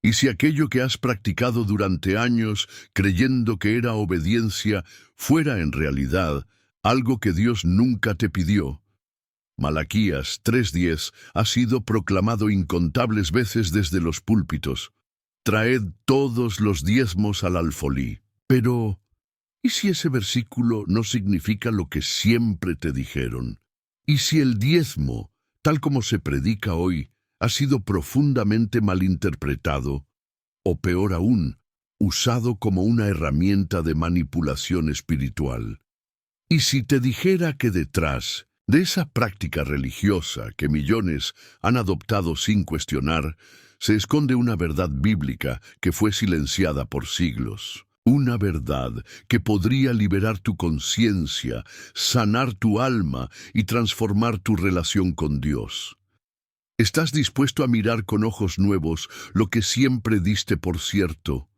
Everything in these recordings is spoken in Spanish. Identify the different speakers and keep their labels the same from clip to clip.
Speaker 1: Y si aquello que has practicado durante años, creyendo que era obediencia, fuera en realidad algo que Dios nunca te pidió. Malaquías 3:10 ha sido proclamado incontables veces desde los púlpitos. Traed todos los diezmos al alfolí. Pero, ¿y si ese versículo no significa lo que siempre te dijeron? ¿Y si el diezmo, tal como se predica hoy, ha sido profundamente malinterpretado, o peor aún, usado como una herramienta de manipulación espiritual? Y si te dijera que detrás de esa práctica religiosa que millones han adoptado sin cuestionar, se esconde una verdad bíblica que fue silenciada por siglos. Una verdad que podría liberar tu conciencia, sanar tu alma y transformar tu relación con Dios. ¿Estás dispuesto a mirar con ojos nuevos lo que siempre diste por cierto?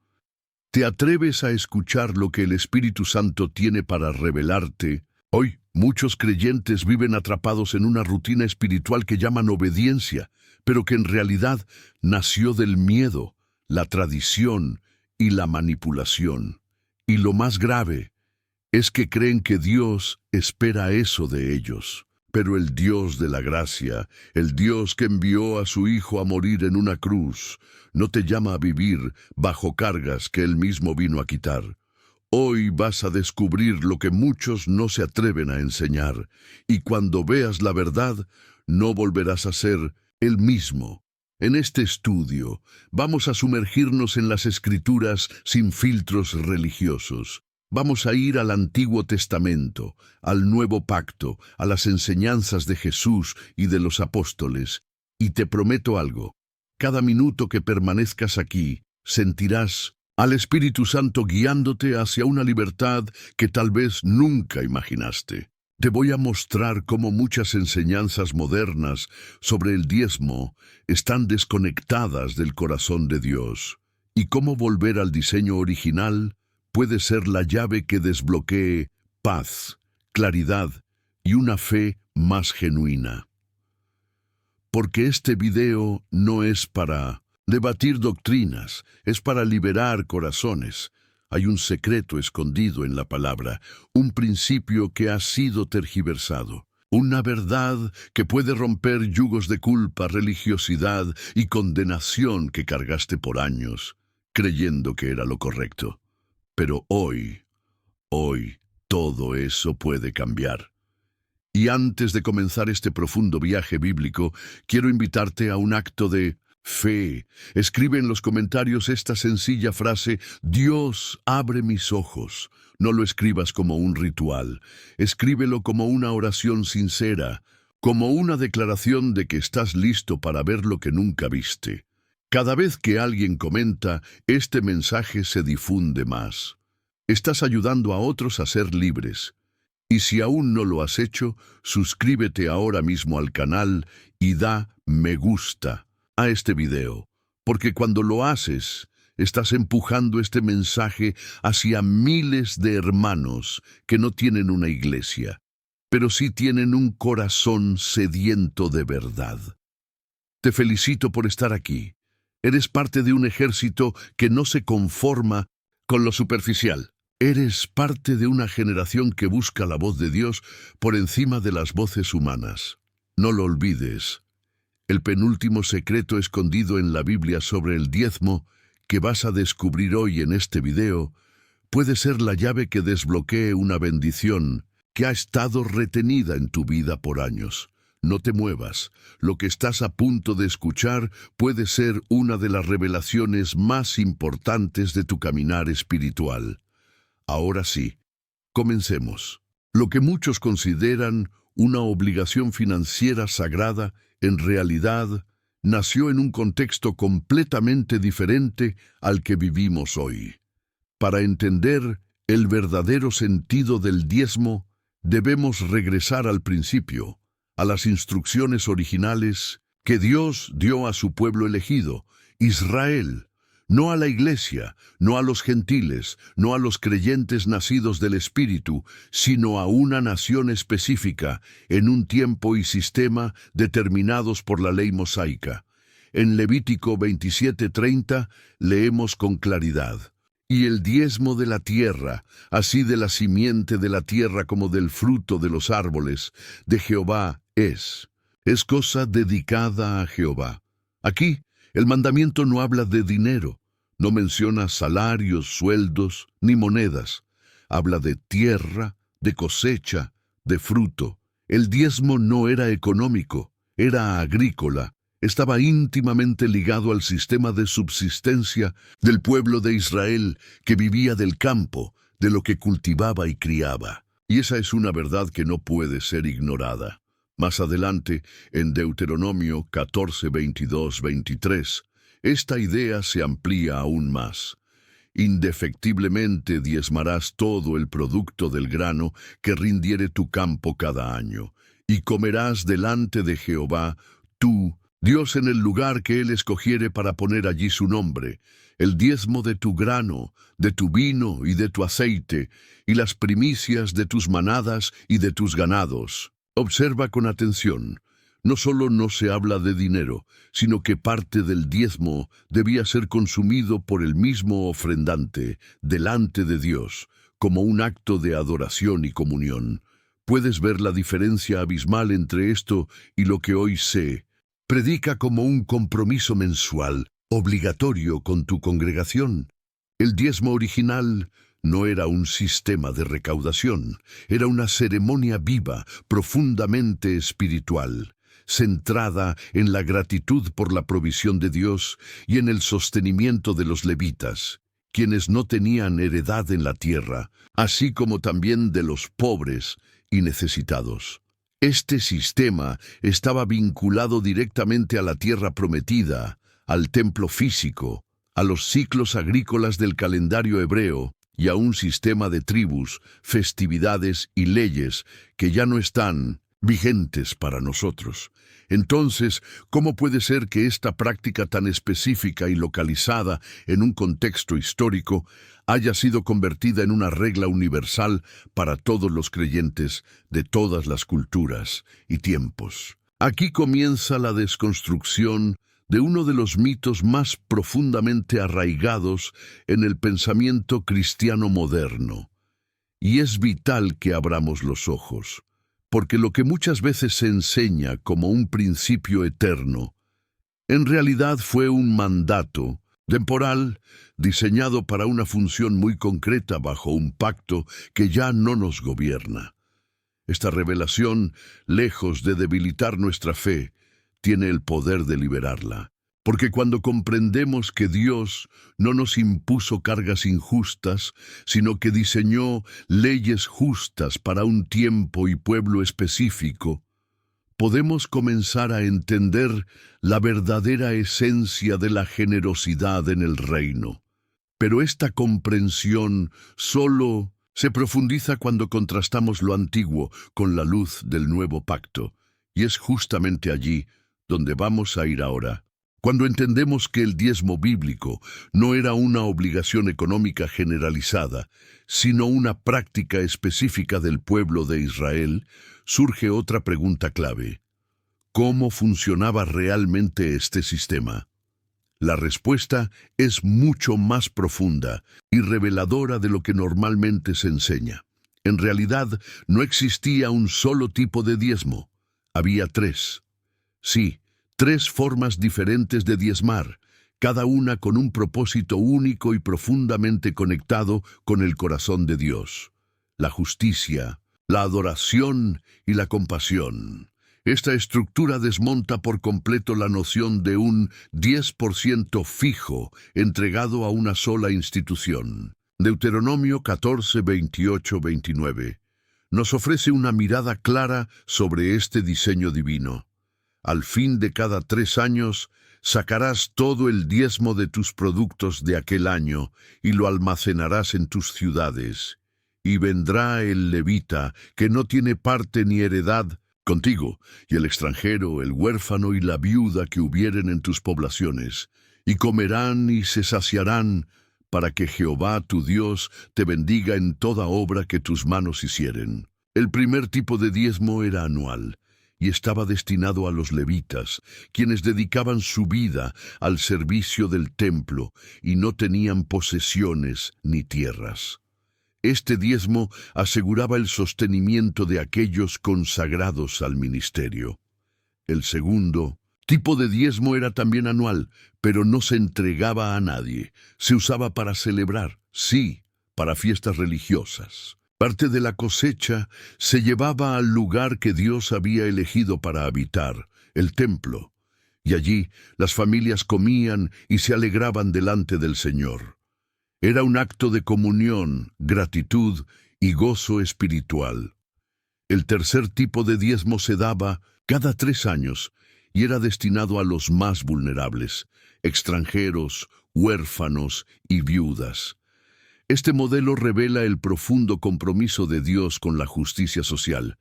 Speaker 1: ¿Te atreves a escuchar lo que el Espíritu Santo tiene para revelarte? Hoy, muchos creyentes viven atrapados en una rutina espiritual que llaman obediencia, pero que en realidad nació del miedo, la tradición y la manipulación. Y lo más grave es que creen que Dios espera eso de ellos. Pero el Dios de la gracia, el Dios que envió a su Hijo a morir en una cruz, no te llama a vivir bajo cargas que Él mismo vino a quitar. Hoy vas a descubrir lo que muchos no se atreven a enseñar, y cuando veas la verdad, no volverás a ser el mismo. En este estudio, vamos a sumergirnos en las Escrituras sin filtros religiosos. Vamos a ir al Antiguo Testamento, al Nuevo Pacto, a las enseñanzas de Jesús y de los apóstoles. Y te prometo algo, cada minuto que permanezcas aquí, sentirás al Espíritu Santo guiándote hacia una libertad que tal vez nunca imaginaste. Te voy a mostrar cómo muchas enseñanzas modernas sobre el diezmo están desconectadas del corazón de Dios, y cómo volver al diseño original puede ser la llave que desbloquee paz, claridad y una fe más genuina. Porque este video no es para debatir doctrinas, es para liberar corazones. Hay un secreto escondido en la palabra, un principio que ha sido tergiversado, una verdad que puede romper yugos de culpa, religiosidad y condenación que cargaste por años, creyendo que era lo correcto. Pero hoy, todo eso puede cambiar. Y antes de comenzar este profundo viaje bíblico, quiero invitarte a un acto de fe. Escribe en los comentarios esta sencilla frase: Dios, abre mis ojos. No lo escribas como un ritual. Escríbelo como una oración sincera, como una declaración de que estás listo para ver lo que nunca viste. Cada vez que alguien comenta, este mensaje se difunde más. Estás ayudando a otros a ser libres. Y si aún no lo has hecho, suscríbete ahora mismo al canal y da me gusta a este video, porque cuando lo haces, estás empujando este mensaje hacia miles de hermanos que no tienen una iglesia, pero sí tienen un corazón sediento de verdad. Te felicito por estar aquí. Eres parte de un ejército que no se conforma con lo superficial. Eres parte de una generación que busca la voz de Dios por encima de las voces humanas. No lo olvides. El penúltimo secreto escondido en la Biblia sobre el diezmo que vas a descubrir hoy en este video puede ser la llave que desbloquee una bendición que ha estado retenida en tu vida por años. No te muevas. Lo que estás a punto de escuchar puede ser una de las revelaciones más importantes de tu caminar espiritual. Ahora sí, comencemos. Lo que muchos consideran una obligación financiera sagrada, en realidad, nació en un contexto completamente diferente al que vivimos hoy. Para entender el verdadero sentido del diezmo, debemos regresar al principio, a las instrucciones originales que Dios dio a su pueblo elegido, Israel. No a la iglesia, no a los gentiles, no a los creyentes nacidos del Espíritu, sino a una nación específica, en un tiempo y sistema determinados por la ley mosaica. En Levítico 27:30 leemos con claridad: y el diezmo de la tierra, así de la simiente de la tierra como del fruto de los árboles, de Jehová es cosa dedicada a Jehová. Aquí, el mandamiento no habla de dinero, no menciona salarios, sueldos, ni monedas. Habla de tierra, de cosecha, de fruto. El diezmo no era económico, era agrícola. Estaba íntimamente ligado al sistema de subsistencia del pueblo de Israel, que vivía del campo, de lo que cultivaba y criaba. Y esa es una verdad que no puede ser ignorada. Más adelante, en Deuteronomio 14, 22, 23, esta idea se amplía aún más. Indefectiblemente diezmarás todo el producto del grano que rindiere tu campo cada año, y comerás delante de Jehová, tú, Dios, en el lugar que Él escogiere para poner allí su nombre, el diezmo de tu grano, de tu vino y de tu aceite, y las primicias de tus manadas y de tus ganados. Observa con atención. No solo no se habla de dinero, sino que parte del diezmo debía ser consumido por el mismo ofrendante delante de Dios, como un acto de adoración y comunión. Puedes ver la diferencia abismal entre esto y lo que hoy se predica como un compromiso mensual, obligatorio con tu congregación. El diezmo original no era un sistema de recaudación, era una ceremonia viva, profundamente espiritual, centrada en la gratitud por la provisión de Dios y en el sostenimiento de los levitas, quienes no tenían heredad en la tierra, así como también de los pobres y necesitados. Este sistema estaba vinculado directamente a la tierra prometida, al templo físico, a los ciclos agrícolas del calendario hebreo y a un sistema de tribus, festividades y leyes que ya no están vigentes para nosotros. Entonces, ¿cómo puede ser que esta práctica tan específica y localizada en un contexto histórico haya sido convertida en una regla universal para todos los creyentes de todas las culturas y tiempos? Aquí comienza la desconstrucción de uno de los mitos más profundamente arraigados en el pensamiento cristiano moderno. Y es vital que abramos los ojos, porque lo que muchas veces se enseña como un principio eterno, en realidad fue un mandato temporal diseñado para una función muy concreta bajo un pacto que ya no nos gobierna. Esta revelación, lejos de debilitar nuestra fe, tiene el poder de liberarla. Porque cuando comprendemos que Dios no nos impuso cargas injustas, sino que diseñó leyes justas para un tiempo y pueblo específico, podemos comenzar a entender la verdadera esencia de la generosidad en el reino. Pero esta comprensión solo se profundiza cuando contrastamos lo antiguo con la luz del nuevo pacto, y es justamente allí donde vamos a ir ahora. Cuando entendemos que el diezmo bíblico no era una obligación económica generalizada, sino una práctica específica del pueblo de Israel, surge otra pregunta clave: ¿cómo funcionaba realmente este sistema? La respuesta es mucho más profunda y reveladora de lo que normalmente se enseña. En realidad, no existía un solo tipo de diezmo. Había tres. Sí, tres formas diferentes de diezmar, cada una con un propósito único y profundamente conectado con el corazón de Dios: la justicia, la adoración y la compasión. Esta estructura desmonta por completo la noción de un 10% fijo entregado a una sola institución. Deuteronomio 14, 28, 29 nos ofrece una mirada clara sobre este diseño divino. Al fin de cada 3 años, sacarás todo el diezmo de tus productos de aquel año y lo almacenarás en tus ciudades. Y vendrá el levita, que no tiene parte ni heredad, contigo, y el extranjero, el huérfano y la viuda que hubieren en tus poblaciones, y comerán y se saciarán, para que Jehová tu Dios te bendiga en toda obra que tus manos hicieren. El primer tipo de diezmo era anual, y estaba destinado a los levitas, quienes dedicaban su vida al servicio del templo y no tenían posesiones ni tierras. Este diezmo aseguraba el sostenimiento de aquellos consagrados al ministerio. El segundo tipo de diezmo era también anual, pero no se entregaba a nadie. Se usaba para celebrar, sí, para fiestas religiosas. Parte de la cosecha se llevaba al lugar que Dios había elegido para habitar, el templo, y allí las familias comían y se alegraban delante del Señor. Era un acto de comunión, gratitud y gozo espiritual. El tercer tipo de diezmo se daba cada 3 años y era destinado a los más vulnerables, extranjeros, huérfanos y viudas. Este modelo revela el profundo compromiso de Dios con la justicia social.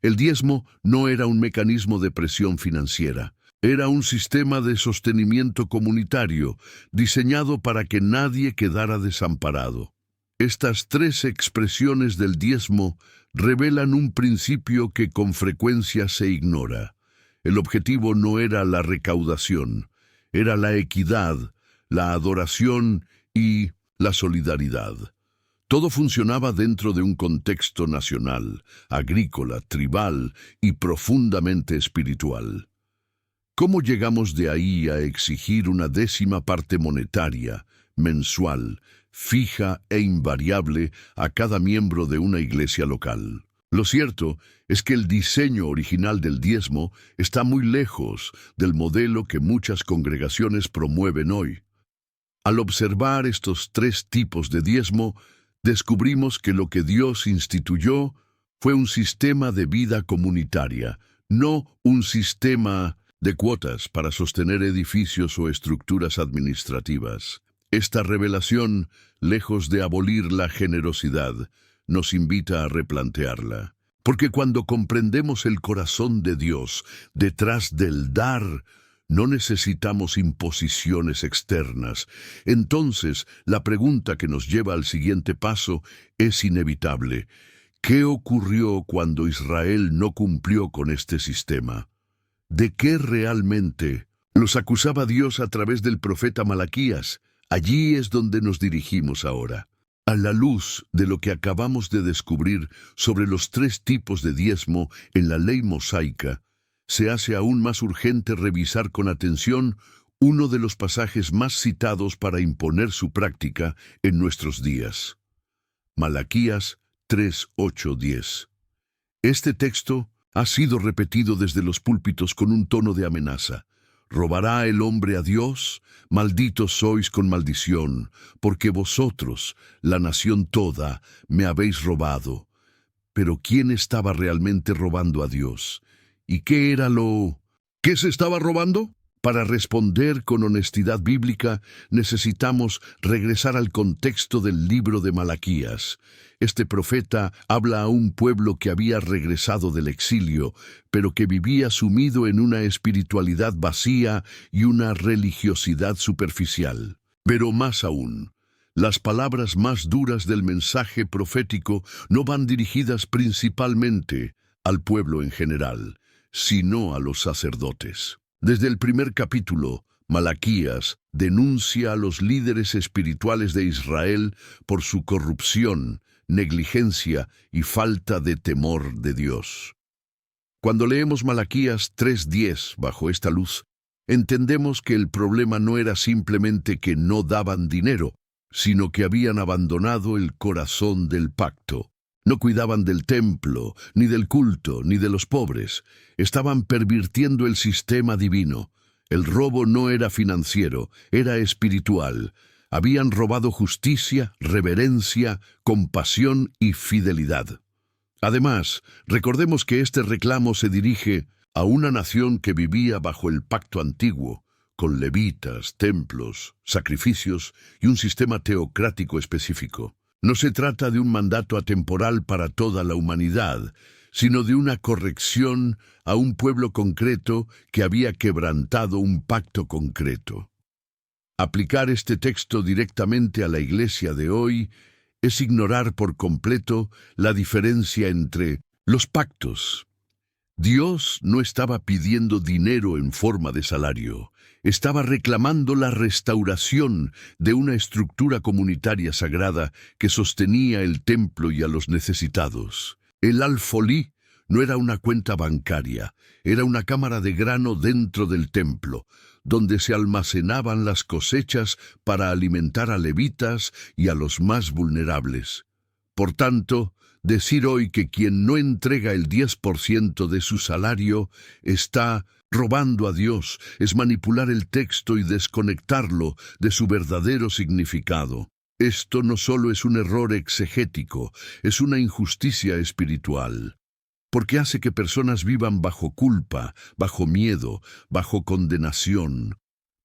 Speaker 1: El diezmo no era un mecanismo de presión financiera. Era un sistema de sostenimiento comunitario diseñado para que nadie quedara desamparado. Estas 3 expresiones del diezmo revelan un principio que con frecuencia se ignora. El objetivo no era la recaudación, era la equidad, la adoración y la solidaridad. Todo funcionaba dentro de un contexto nacional, agrícola, tribal y profundamente espiritual. ¿Cómo llegamos de ahí a exigir una 10ª parte monetaria, mensual, fija e invariable a cada miembro de una iglesia local? Lo cierto es que el diseño original del diezmo está muy lejos del modelo que muchas congregaciones promueven hoy. Al observar estos 3 tipos de diezmo, descubrimos que lo que Dios instituyó fue un sistema de vida comunitaria, no un sistema de cuotas para sostener edificios o estructuras administrativas. Esta revelación, lejos de abolir la generosidad, nos invita a replantearla. Porque cuando comprendemos el corazón de Dios detrás del dar, no necesitamos imposiciones externas. Entonces, la pregunta que nos lleva al siguiente paso es inevitable. ¿Qué ocurrió cuando Israel no cumplió con este sistema? ¿De qué realmente los acusaba Dios a través del profeta Malaquías? Allí es donde nos dirigimos ahora. A la luz de lo que acabamos de descubrir sobre los 3 tipos de diezmo en la ley mosaica, se hace aún más urgente revisar con atención uno de los pasajes más citados para imponer su práctica en nuestros días. Malaquías 3, 8, 10. Este texto ha sido repetido desde los púlpitos con un tono de amenaza. ¿Robará el hombre a Dios? Malditos sois con maldición, porque vosotros, la nación toda, me habéis robado. Pero ¿quién estaba realmente robando a Dios? ¿Y qué era lo que se estaba robando? Para responder con honestidad bíblica, necesitamos regresar al contexto del libro de Malaquías. Este profeta habla a un pueblo que había regresado del exilio, pero que vivía sumido en una espiritualidad vacía y una religiosidad superficial. Pero más aún, las palabras más duras del mensaje profético no van dirigidas principalmente al pueblo en general, sino a los sacerdotes. Desde el primer capítulo, Malaquías denuncia a los líderes espirituales de Israel por su corrupción, negligencia y falta de temor de Dios. Cuando leemos Malaquías 3:10 bajo esta luz, entendemos que el problema no era simplemente que no daban dinero, sino que habían abandonado el corazón del pacto. No cuidaban del templo, ni del culto, ni de los pobres. Estaban pervirtiendo el sistema divino. El robo no era financiero, era espiritual. Habían robado justicia, reverencia, compasión y fidelidad. Además, recordemos que este reclamo se dirige a una nación que vivía bajo el pacto antiguo, con levitas, templos, sacrificios y un sistema teocrático específico. No se trata de un mandato atemporal para toda la humanidad, sino de una corrección a un pueblo concreto que había quebrantado un pacto concreto. Aplicar este texto directamente a la iglesia de hoy es ignorar por completo la diferencia entre los pactos. Dios no estaba pidiendo dinero en forma de salario, estaba reclamando la restauración de una estructura comunitaria sagrada que sostenía el templo y a los necesitados. El alfolí no era una cuenta bancaria, era una cámara de grano dentro del templo, donde se almacenaban las cosechas para alimentar a levitas y a los más vulnerables. Por tanto, decir hoy que quien no entrega el 10% de su salario está robando a Dios, es manipular el texto y desconectarlo de su verdadero significado. Esto no solo es un error exegético, es una injusticia espiritual, porque hace que personas vivan bajo culpa, bajo miedo, bajo condenación,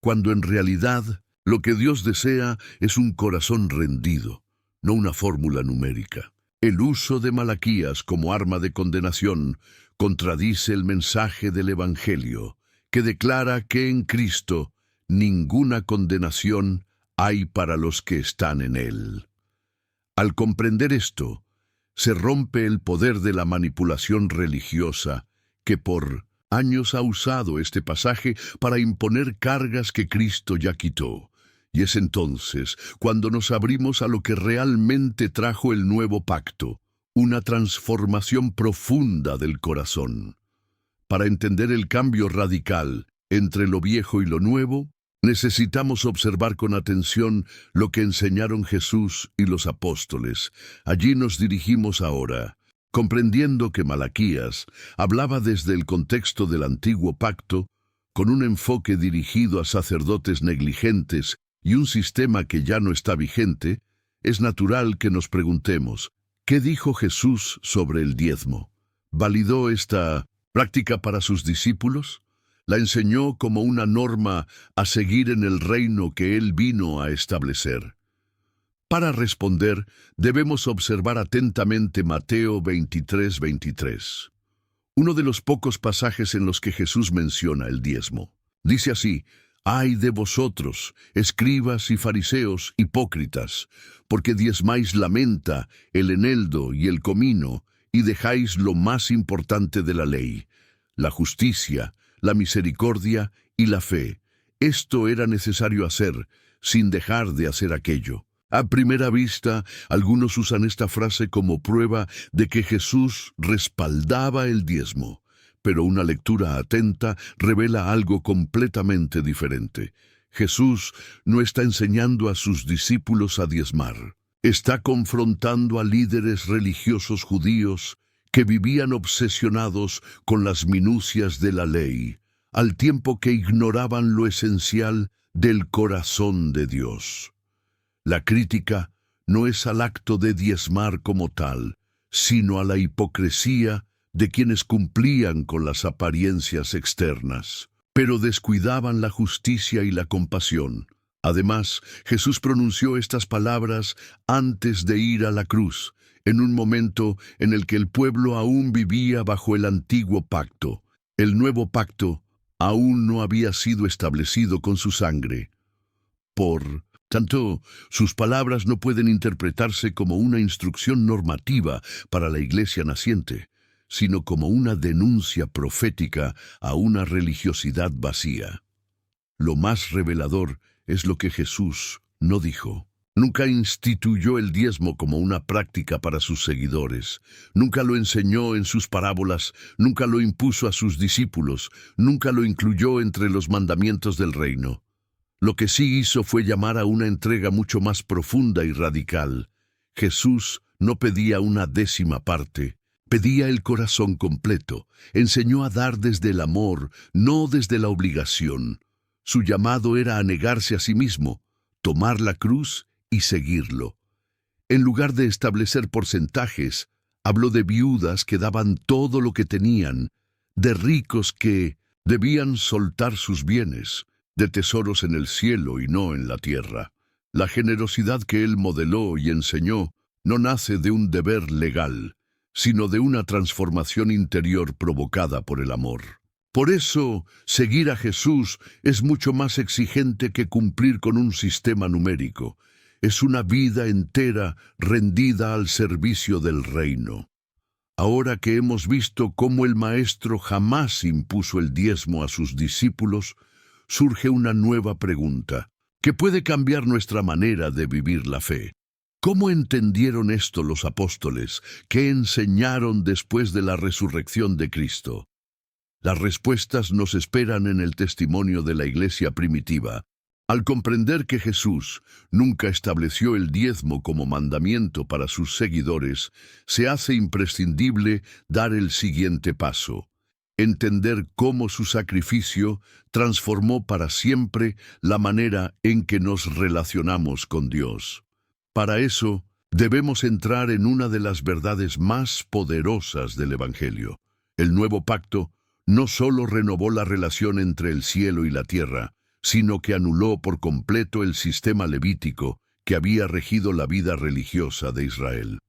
Speaker 1: cuando en realidad lo que Dios desea es un corazón rendido, no una fórmula numérica. El uso de Malaquías como arma de condenación contradice el mensaje del Evangelio, que declara que en Cristo ninguna condenación hay para los que están en Él. Al comprender esto, se rompe el poder de la manipulación religiosa que por años ha usado este pasaje para imponer cargas que Cristo ya quitó. Y es entonces cuando nos abrimos a lo que realmente trajo el nuevo pacto, una transformación profunda del corazón. Para entender el cambio radical entre lo viejo y lo nuevo, necesitamos observar con atención lo que enseñaron Jesús y los apóstoles. Allí nos dirigimos ahora, comprendiendo que Malaquías hablaba desde el contexto del antiguo pacto, con un enfoque dirigido a sacerdotes negligentes y un sistema que ya no está vigente. Es natural que nos preguntemos, ¿qué dijo Jesús sobre el diezmo? ¿Validó esta práctica para sus discípulos? ¿La enseñó como una norma a seguir en el reino que Él vino a establecer? Para responder, debemos observar atentamente Mateo 23:23, uno de los pocos pasajes en los que Jesús menciona el diezmo. Dice así: «Ay de vosotros, escribas y fariseos hipócritas, porque diezmáis la menta, el eneldo y el comino, y dejáis lo más importante de la ley, la justicia, la misericordia y la fe». Esto era necesario hacer, sin dejar de hacer aquello. A primera vista, algunos usan esta frase como prueba de que Jesús respaldaba el diezmo. Pero una lectura atenta revela algo completamente diferente. Jesús no está enseñando a sus discípulos a diezmar. Está confrontando a líderes religiosos judíos que vivían obsesionados con las minucias de la ley, al tiempo que ignoraban lo esencial del corazón de Dios. La crítica no es al acto de diezmar como tal, sino a la hipocresía de quienes cumplían con las apariencias externas, pero descuidaban la justicia y la compasión. Además, Jesús pronunció estas palabras antes de ir a la cruz, en un momento en el que el pueblo aún vivía bajo el antiguo pacto. El nuevo pacto aún no había sido establecido con su sangre. Por tanto, sus palabras no pueden interpretarse como una instrucción normativa para la iglesia naciente, sino como una denuncia profética a una religiosidad vacía. Lo más revelador es lo que Jesús no dijo. Nunca instituyó el diezmo como una práctica para sus seguidores. Nunca lo enseñó en sus parábolas, nunca lo impuso a sus discípulos, nunca lo incluyó entre los mandamientos del reino. Lo que sí hizo fue llamar a una entrega mucho más profunda y radical. Jesús no pedía una décima parte, pedía el corazón completo. Enseñó a dar desde el amor, no desde la obligación. Su llamado era a negarse a sí mismo, tomar la cruz y seguirlo. En lugar de establecer porcentajes, habló de viudas que daban todo lo que tenían, de ricos que debían soltar sus bienes, de tesoros en el cielo y no en la tierra. La generosidad que él modeló y enseñó no nace de un deber legal, sino de una transformación interior provocada por el amor. Por eso, seguir a Jesús es mucho más exigente que cumplir con un sistema numérico. Es una vida entera rendida al servicio del reino. Ahora que hemos visto cómo el Maestro jamás impuso el diezmo a sus discípulos, surge una nueva pregunta, que puede cambiar nuestra manera de vivir la fe. ¿Cómo entendieron esto los apóstoles? ¿Qué enseñaron después de la resurrección de Cristo? Las respuestas nos esperan en el testimonio de la iglesia primitiva. Al comprender que Jesús nunca estableció el diezmo como mandamiento para sus seguidores, se hace imprescindible dar el siguiente paso: entender cómo su sacrificio transformó para siempre la manera en que nos relacionamos con Dios. Para eso, debemos entrar en una de las verdades más poderosas del Evangelio. El nuevo pacto no solo renovó la relación entre el cielo y la tierra, sino que anuló por completo el sistema levítico que había regido la vida religiosa de Israel.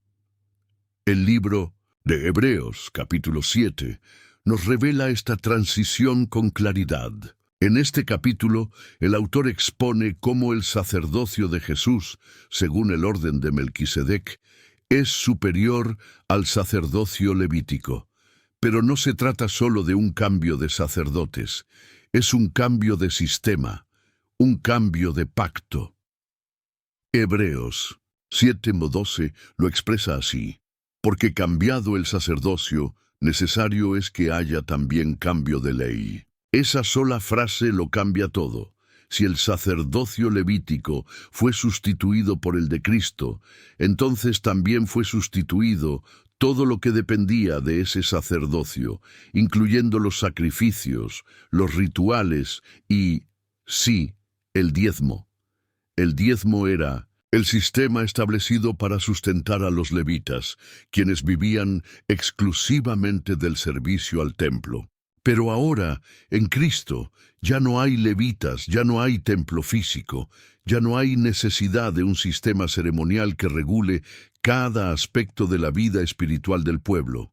Speaker 1: El libro de Hebreos, capítulo 7, nos revela esta transición con claridad. En este capítulo, el autor expone cómo el sacerdocio de Jesús, según el orden de Melquisedec, es superior al sacerdocio levítico. Pero no se trata solo de un cambio de sacerdotes, es un cambio de sistema, un cambio de pacto. Hebreos 7:12 lo expresa así: porque cambiado el sacerdocio, necesario es que haya también cambio de ley. Esa sola frase lo cambia todo. Si el sacerdocio levítico fue sustituido por el de Cristo, entonces también fue sustituido todo lo que dependía de ese sacerdocio, incluyendo los sacrificios, los rituales y, sí, el diezmo. El diezmo era el sistema establecido para sustentar a los levitas, quienes vivían exclusivamente del servicio al templo. Pero ahora, en Cristo, ya no hay levitas, ya no hay templo físico, ya no hay necesidad de un sistema ceremonial que regule cada aspecto de la vida espiritual del pueblo.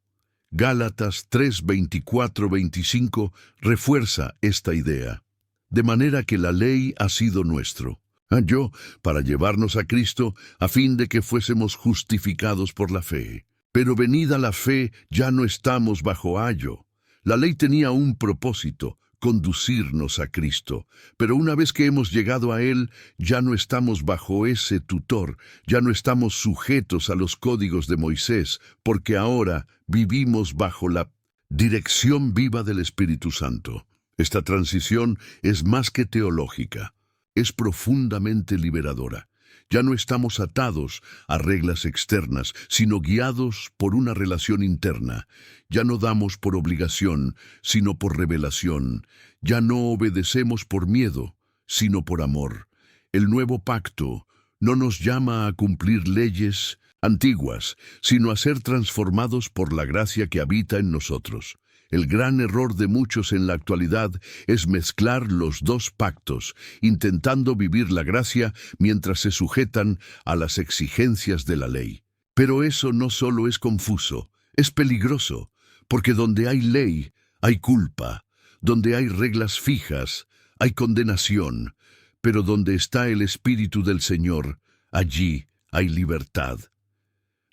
Speaker 1: Gálatas 3:24-25 refuerza esta idea. De manera que la ley ha sido nuestro ayo para llevarnos a Cristo, a fin de que fuésemos justificados por la fe. Pero venida la fe, ya no estamos bajo ayo. La ley tenía un propósito: conducirnos a Cristo. Pero una vez que hemos llegado a Él, ya no estamos bajo ese tutor, ya no estamos sujetos a los códigos de Moisés, porque ahora vivimos bajo la dirección viva del Espíritu Santo. Esta transición es más que teológica, es profundamente liberadora. Ya no estamos atados a reglas externas, sino guiados por una relación interna. Ya no damos por obligación, sino por revelación. Ya no obedecemos por miedo, sino por amor. El nuevo pacto no nos llama a cumplir leyes antiguas, sino a ser transformados por la gracia que habita en nosotros. El gran error de muchos en la actualidad es mezclar los dos pactos, intentando vivir la gracia mientras se sujetan a las exigencias de la ley. Pero eso no solo es confuso, es peligroso, porque donde hay ley, hay culpa, donde hay reglas fijas, hay condenación, pero donde está el Espíritu del Señor, allí hay libertad.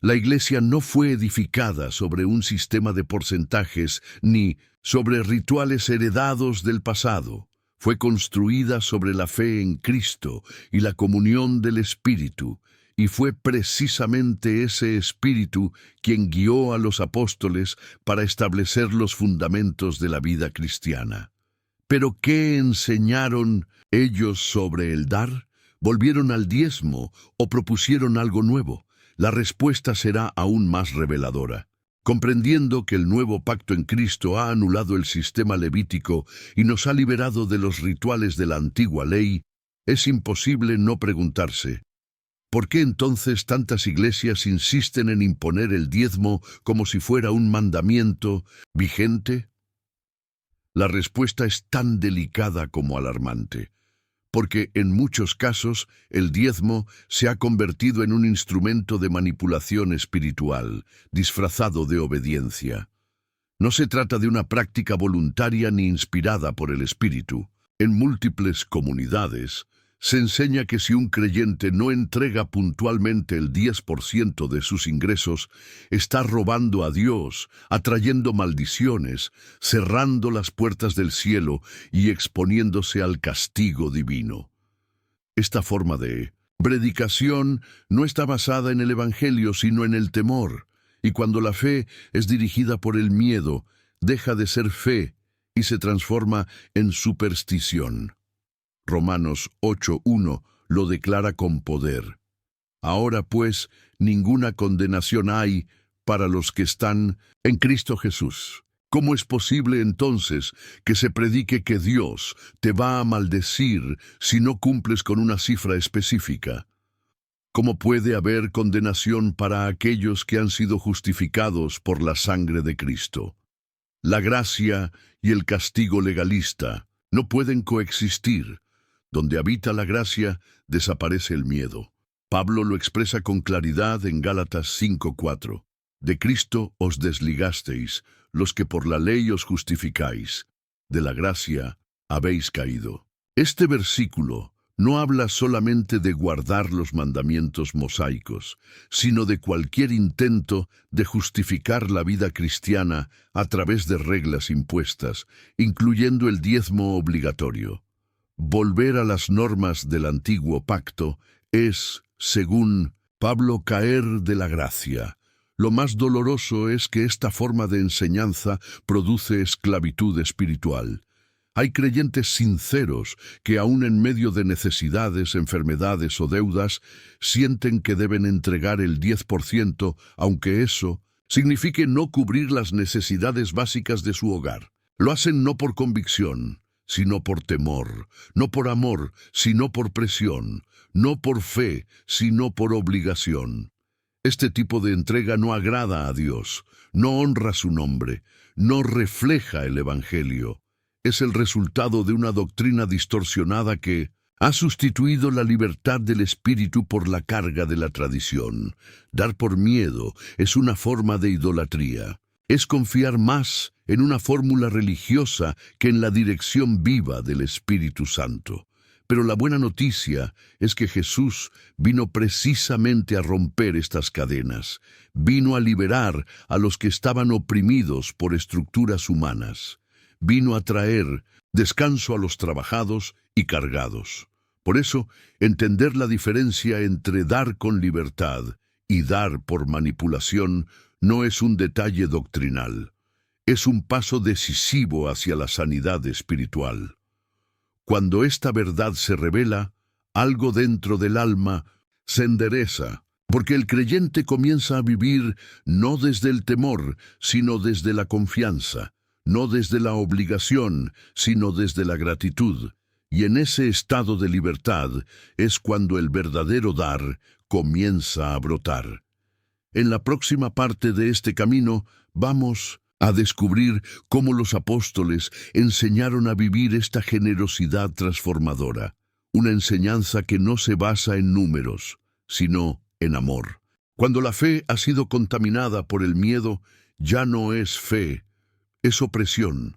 Speaker 1: La Iglesia no fue edificada sobre un sistema de porcentajes ni sobre rituales heredados del pasado. Fue construida sobre la fe en Cristo y la comunión del Espíritu, y fue precisamente ese Espíritu quien guió a los apóstoles para establecer los fundamentos de la vida cristiana. ¿Pero qué enseñaron ellos sobre el dar? ¿Volvieron al diezmo o propusieron algo nuevo? La respuesta será aún más reveladora. Comprendiendo que el nuevo pacto en Cristo ha anulado el sistema levítico y nos ha liberado de los rituales de la antigua ley, es imposible no preguntarse: ¿por qué entonces tantas iglesias insisten en imponer el diezmo como si fuera un mandamiento vigente? La respuesta es tan delicada como alarmante, porque en muchos casos el diezmo se ha convertido en un instrumento de manipulación espiritual, disfrazado de obediencia. No se trata de una práctica voluntaria ni inspirada por el Espíritu. En múltiples comunidades Se enseña que si un creyente no entrega puntualmente el 10% de sus ingresos, está robando a Dios, atrayendo maldiciones, cerrando las puertas del cielo y exponiéndose al castigo divino. Esta forma de predicación no está basada en el Evangelio, sino en el temor, y cuando la fe es dirigida por el miedo, deja de ser fe y se transforma en superstición. Romanos 8:1 lo declara con poder. Ahora pues, ninguna condenación hay para los que están en Cristo Jesús. ¿Cómo es posible entonces que se predique que Dios te va a maldecir si no cumples con una cifra específica? ¿Cómo puede haber condenación para aquellos que han sido justificados por la sangre de Cristo? La gracia y el castigo legalista no pueden coexistir. Donde habita la gracia, desaparece el miedo. Pablo lo expresa con claridad en Gálatas 5:4. De Cristo os desligasteis, los que por la ley os justificáis. De la gracia habéis caído. Este versículo no habla solamente de guardar los mandamientos mosaicos, sino de cualquier intento de justificar la vida cristiana a través de reglas impuestas, incluyendo el diezmo obligatorio. Volver a las normas del antiguo pacto es, según Pablo, caer de la gracia. Lo más doloroso es que esta forma de enseñanza produce esclavitud espiritual. Hay creyentes sinceros que aun en medio de necesidades, enfermedades o deudas, sienten que deben entregar el 10%, aunque eso signifique no cubrir las necesidades básicas de su hogar. Lo hacen no por convicción, sino por temor, no por amor, sino por presión, no por fe, sino por obligación. Este tipo de entrega no agrada a Dios, no honra su nombre, no refleja el Evangelio. Es el resultado de una doctrina distorsionada que ha sustituido la libertad del espíritu por la carga de la tradición. Dar por miedo es una forma de idolatría. Es confiar más en una fórmula religiosa que en la dirección viva del Espíritu Santo. Pero la buena noticia es que Jesús vino precisamente a romper estas cadenas. Vino a liberar a los que estaban oprimidos por estructuras humanas. Vino a traer descanso a los trabajados y cargados. Por eso, entender la diferencia entre dar con libertad y dar por manipulación no es un detalle doctrinal. Es un paso decisivo hacia la sanidad espiritual. Cuando esta verdad se revela, algo dentro del alma se endereza, porque el creyente comienza a vivir no desde el temor, sino desde la confianza, no desde la obligación, sino desde la gratitud. Y en ese estado de libertad es cuando el verdadero dar comienza a brotar. En la próxima parte de este camino vamos a descubrir cómo los apóstoles enseñaron a vivir esta generosidad transformadora, una enseñanza que no se basa en números, sino en amor. Cuando la fe ha sido contaminada por el miedo, ya no es fe, es opresión.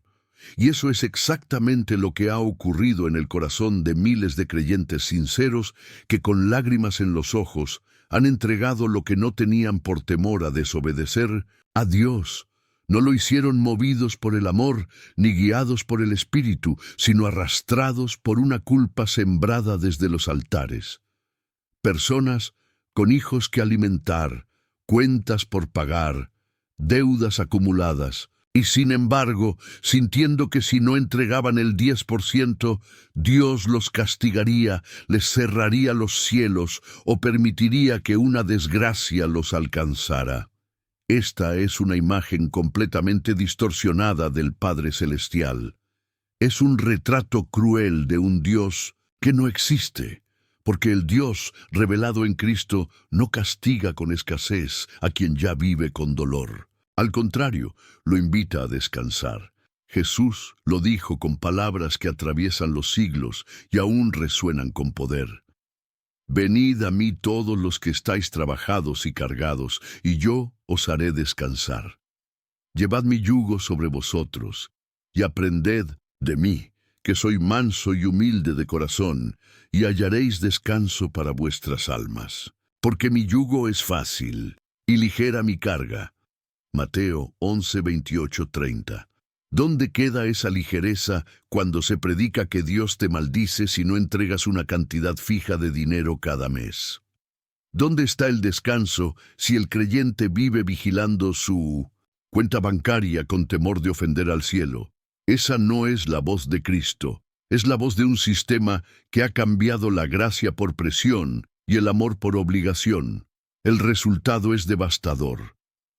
Speaker 1: Y eso es exactamente lo que ha ocurrido en el corazón de miles de creyentes sinceros que con lágrimas en los ojos han entregado lo que no tenían por temor a desobedecer a Dios. No lo hicieron movidos por el amor ni guiados por el Espíritu, sino arrastrados por una culpa sembrada desde los altares. Personas con hijos que alimentar, cuentas por pagar, deudas acumuladas, y sin embargo, sintiendo que si no entregaban el 10%, Dios los castigaría, les cerraría los cielos o permitiría que una desgracia los alcanzara. Esta es una imagen completamente distorsionada del Padre Celestial. Es un retrato cruel de un Dios que no existe, porque el Dios revelado en Cristo no castiga con escasez a quien ya vive con dolor. Al contrario, lo invita a descansar. Jesús lo dijo con palabras que atraviesan los siglos y aún resuenan con poder. Venid a mí todos los que estáis trabajados y cargados, y yo os haré descansar. Llevad mi yugo sobre vosotros, y aprended de mí, que soy manso y humilde de corazón, y hallaréis descanso para vuestras almas. Porque mi yugo es fácil y ligera mi carga. Mateo 11, 28, 30. ¿Dónde queda esa ligereza cuando se predica que Dios te maldice si no entregas una cantidad fija de dinero cada mes? ¿Dónde está el descanso si el creyente vive vigilando su cuenta bancaria con temor de ofender al cielo? Esa no es la voz de Cristo, es la voz de un sistema que ha cambiado la gracia por presión y el amor por obligación. El resultado es devastador.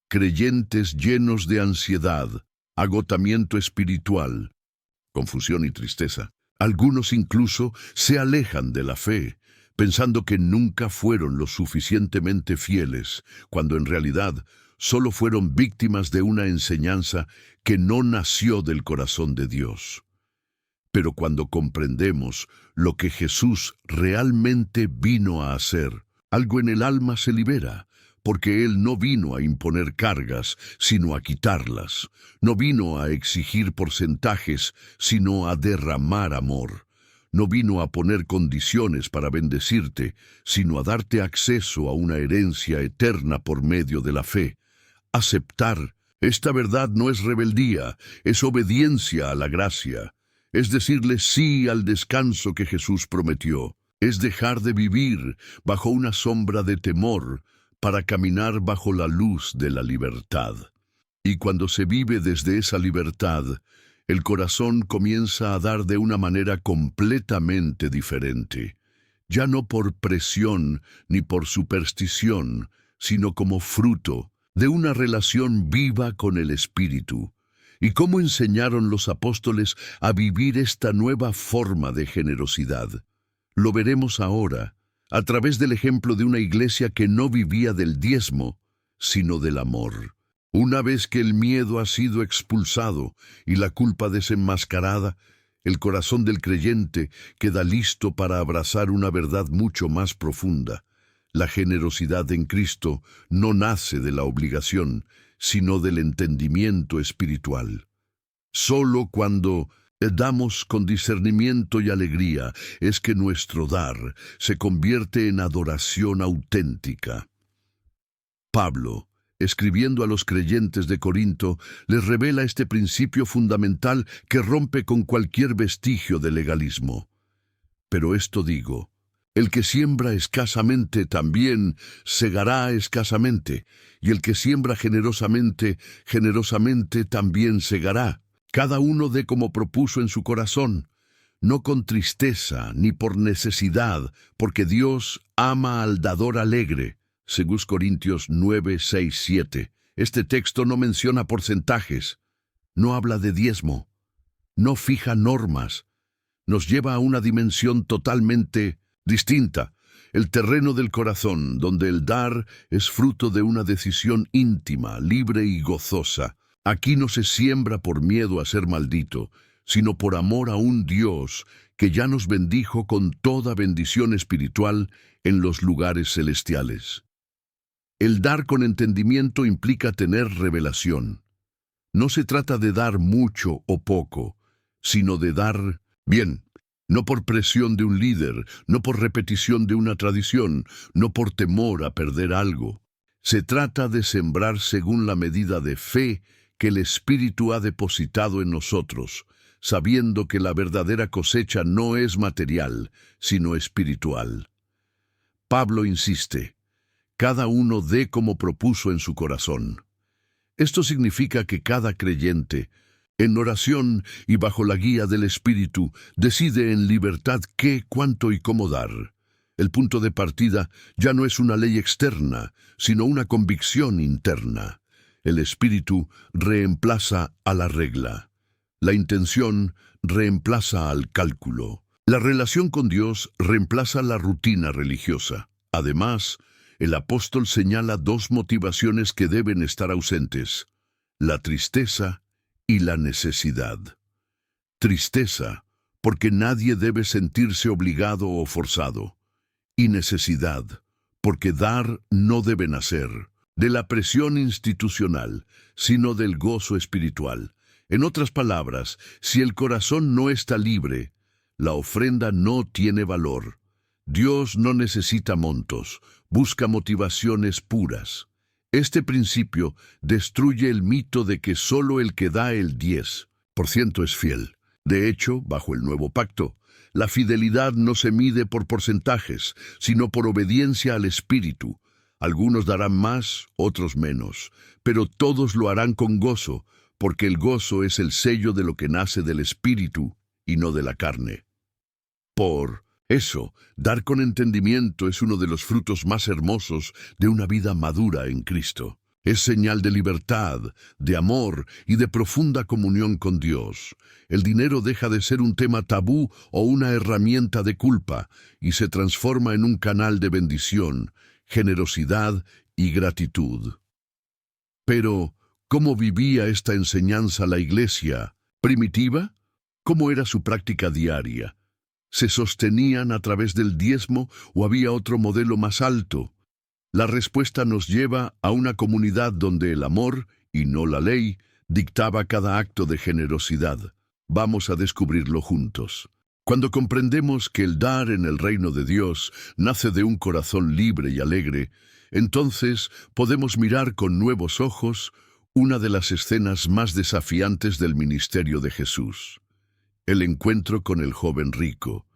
Speaker 1: Creyentes llenos de ansiedad, agotamiento espiritual, confusión y tristeza. Algunos incluso se alejan de la fe, pensando que nunca fueron lo suficientemente fieles, cuando en realidad solo fueron víctimas de una enseñanza que no nació del corazón de Dios. Pero cuando comprendemos lo que Jesús realmente vino a hacer, algo en el alma se libera, porque Él no vino a imponer cargas, sino a quitarlas. No vino a exigir porcentajes, sino a derramar amor. No vino a poner condiciones para bendecirte, sino a darte acceso a una herencia eterna por medio de la fe. Aceptar esta verdad no es rebeldía, es obediencia a la gracia. Es decirle sí al descanso que Jesús prometió. Es dejar de vivir bajo una sombra de temor para caminar bajo la luz de la libertad. Y cuando se vive desde esa libertad, el corazón comienza a dar de una manera completamente diferente, ya no por presión ni por superstición, sino como fruto de una relación viva con el Espíritu. ¿Y cómo enseñaron los apóstoles a vivir esta nueva forma de generosidad? Lo veremos ahora, a través del ejemplo de una iglesia que no vivía del diezmo, sino del amor. Una vez que el miedo ha sido expulsado y la culpa desenmascarada, el corazón del creyente queda listo para abrazar una verdad mucho más profunda. La generosidad en Cristo no nace de la obligación, sino del entendimiento espiritual. Solo cuando damos con discernimiento y alegría es que nuestro dar se convierte en adoración auténtica. Pablo, escribiendo a los creyentes de Corinto, les revela este principio fundamental que rompe con cualquier vestigio de legalismo. Pero esto digo: el que siembra escasamente también segará escasamente, y el que siembra generosamente, generosamente también segará. Cada uno dé como propuso en su corazón, no con tristeza ni por necesidad, porque Dios ama al dador alegre. 2 Corintios 9, 6, 7. Este texto no menciona porcentajes, no habla de diezmo, no fija normas, nos lleva a una dimensión totalmente distinta, el terreno del corazón, donde el dar es fruto de una decisión íntima, libre y gozosa. Aquí no se siembra por miedo a ser maldito, sino por amor a un Dios que ya nos bendijo con toda bendición espiritual en los lugares celestiales. El dar con entendimiento implica tener revelación. No se trata de dar mucho o poco, sino de dar bien. No por presión de un líder, no por repetición de una tradición, no por temor a perder algo. Se trata de sembrar según la medida de fe que el Espíritu ha depositado en nosotros, sabiendo que la verdadera cosecha no es material, sino espiritual. Pablo insiste: cada uno dé como propuso en su corazón. Esto significa que cada creyente, en oración y bajo la guía del Espíritu, decide en libertad qué, cuánto y cómo dar. El punto de partida ya no es una ley externa, sino una convicción interna. El Espíritu reemplaza a la regla. La intención reemplaza al cálculo. La relación con Dios reemplaza la rutina religiosa. Además, el apóstol señala dos motivaciones que deben estar ausentes: la tristeza y la necesidad. Tristeza, porque nadie debe sentirse obligado o forzado. Y necesidad, porque dar no debe nacer de la presión institucional, sino del gozo espiritual. En otras palabras, si el corazón no está libre, la ofrenda no tiene valor. Dios no necesita montos, busca motivaciones puras. Este principio destruye el mito de que solo el que da el 10% es fiel. De hecho, bajo el nuevo pacto, la fidelidad no se mide por porcentajes, sino por obediencia al Espíritu. Algunos darán más, otros menos, pero todos lo harán con gozo, porque el gozo es el sello de lo que nace del Espíritu y no de la carne. Por eso, dar con entendimiento es uno de los frutos más hermosos de una vida madura en Cristo. Es señal de libertad, de amor y de profunda comunión con Dios. El dinero deja de ser un tema tabú o una herramienta de culpa y se transforma en un canal de bendición, generosidad y gratitud. Pero, ¿cómo vivía esta enseñanza la iglesia primitiva? ¿Cómo era su práctica diaria? ¿Se sostenían a través del diezmo o había otro modelo más alto? La respuesta nos lleva a una comunidad donde el amor, y no la ley, dictaba cada acto de generosidad. Vamos a descubrirlo juntos. Cuando comprendemos que el dar en el reino de Dios nace de un corazón libre y alegre, entonces podemos mirar con nuevos ojos una de las escenas más desafiantes del ministerio de Jesús: el encuentro con el joven rico.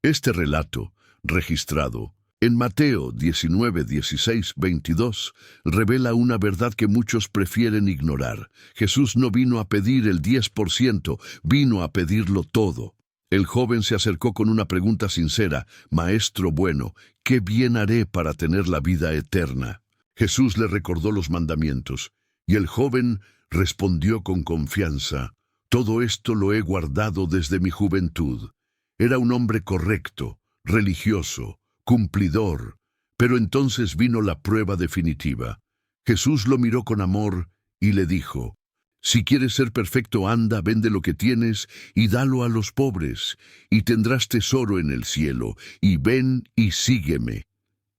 Speaker 1: Este relato, registrado en Mateo 19, 16, 22, revela una verdad que muchos prefieren ignorar. Jesús no vino a pedir el 10%, vino a pedirlo todo. El joven se acercó con una pregunta sincera: Maestro bueno, ¿qué bien haré para tener la vida eterna? Jesús le recordó los mandamientos, y el joven respondió con confianza: Todo esto lo he guardado desde mi juventud. Era un hombre correcto, religioso, cumplidor, pero entonces vino la prueba definitiva. Jesús lo miró con amor y le dijo: Si quieres ser perfecto, anda, vende lo que tienes y dalo a los pobres, y tendrás tesoro en el cielo, y ven y sígueme.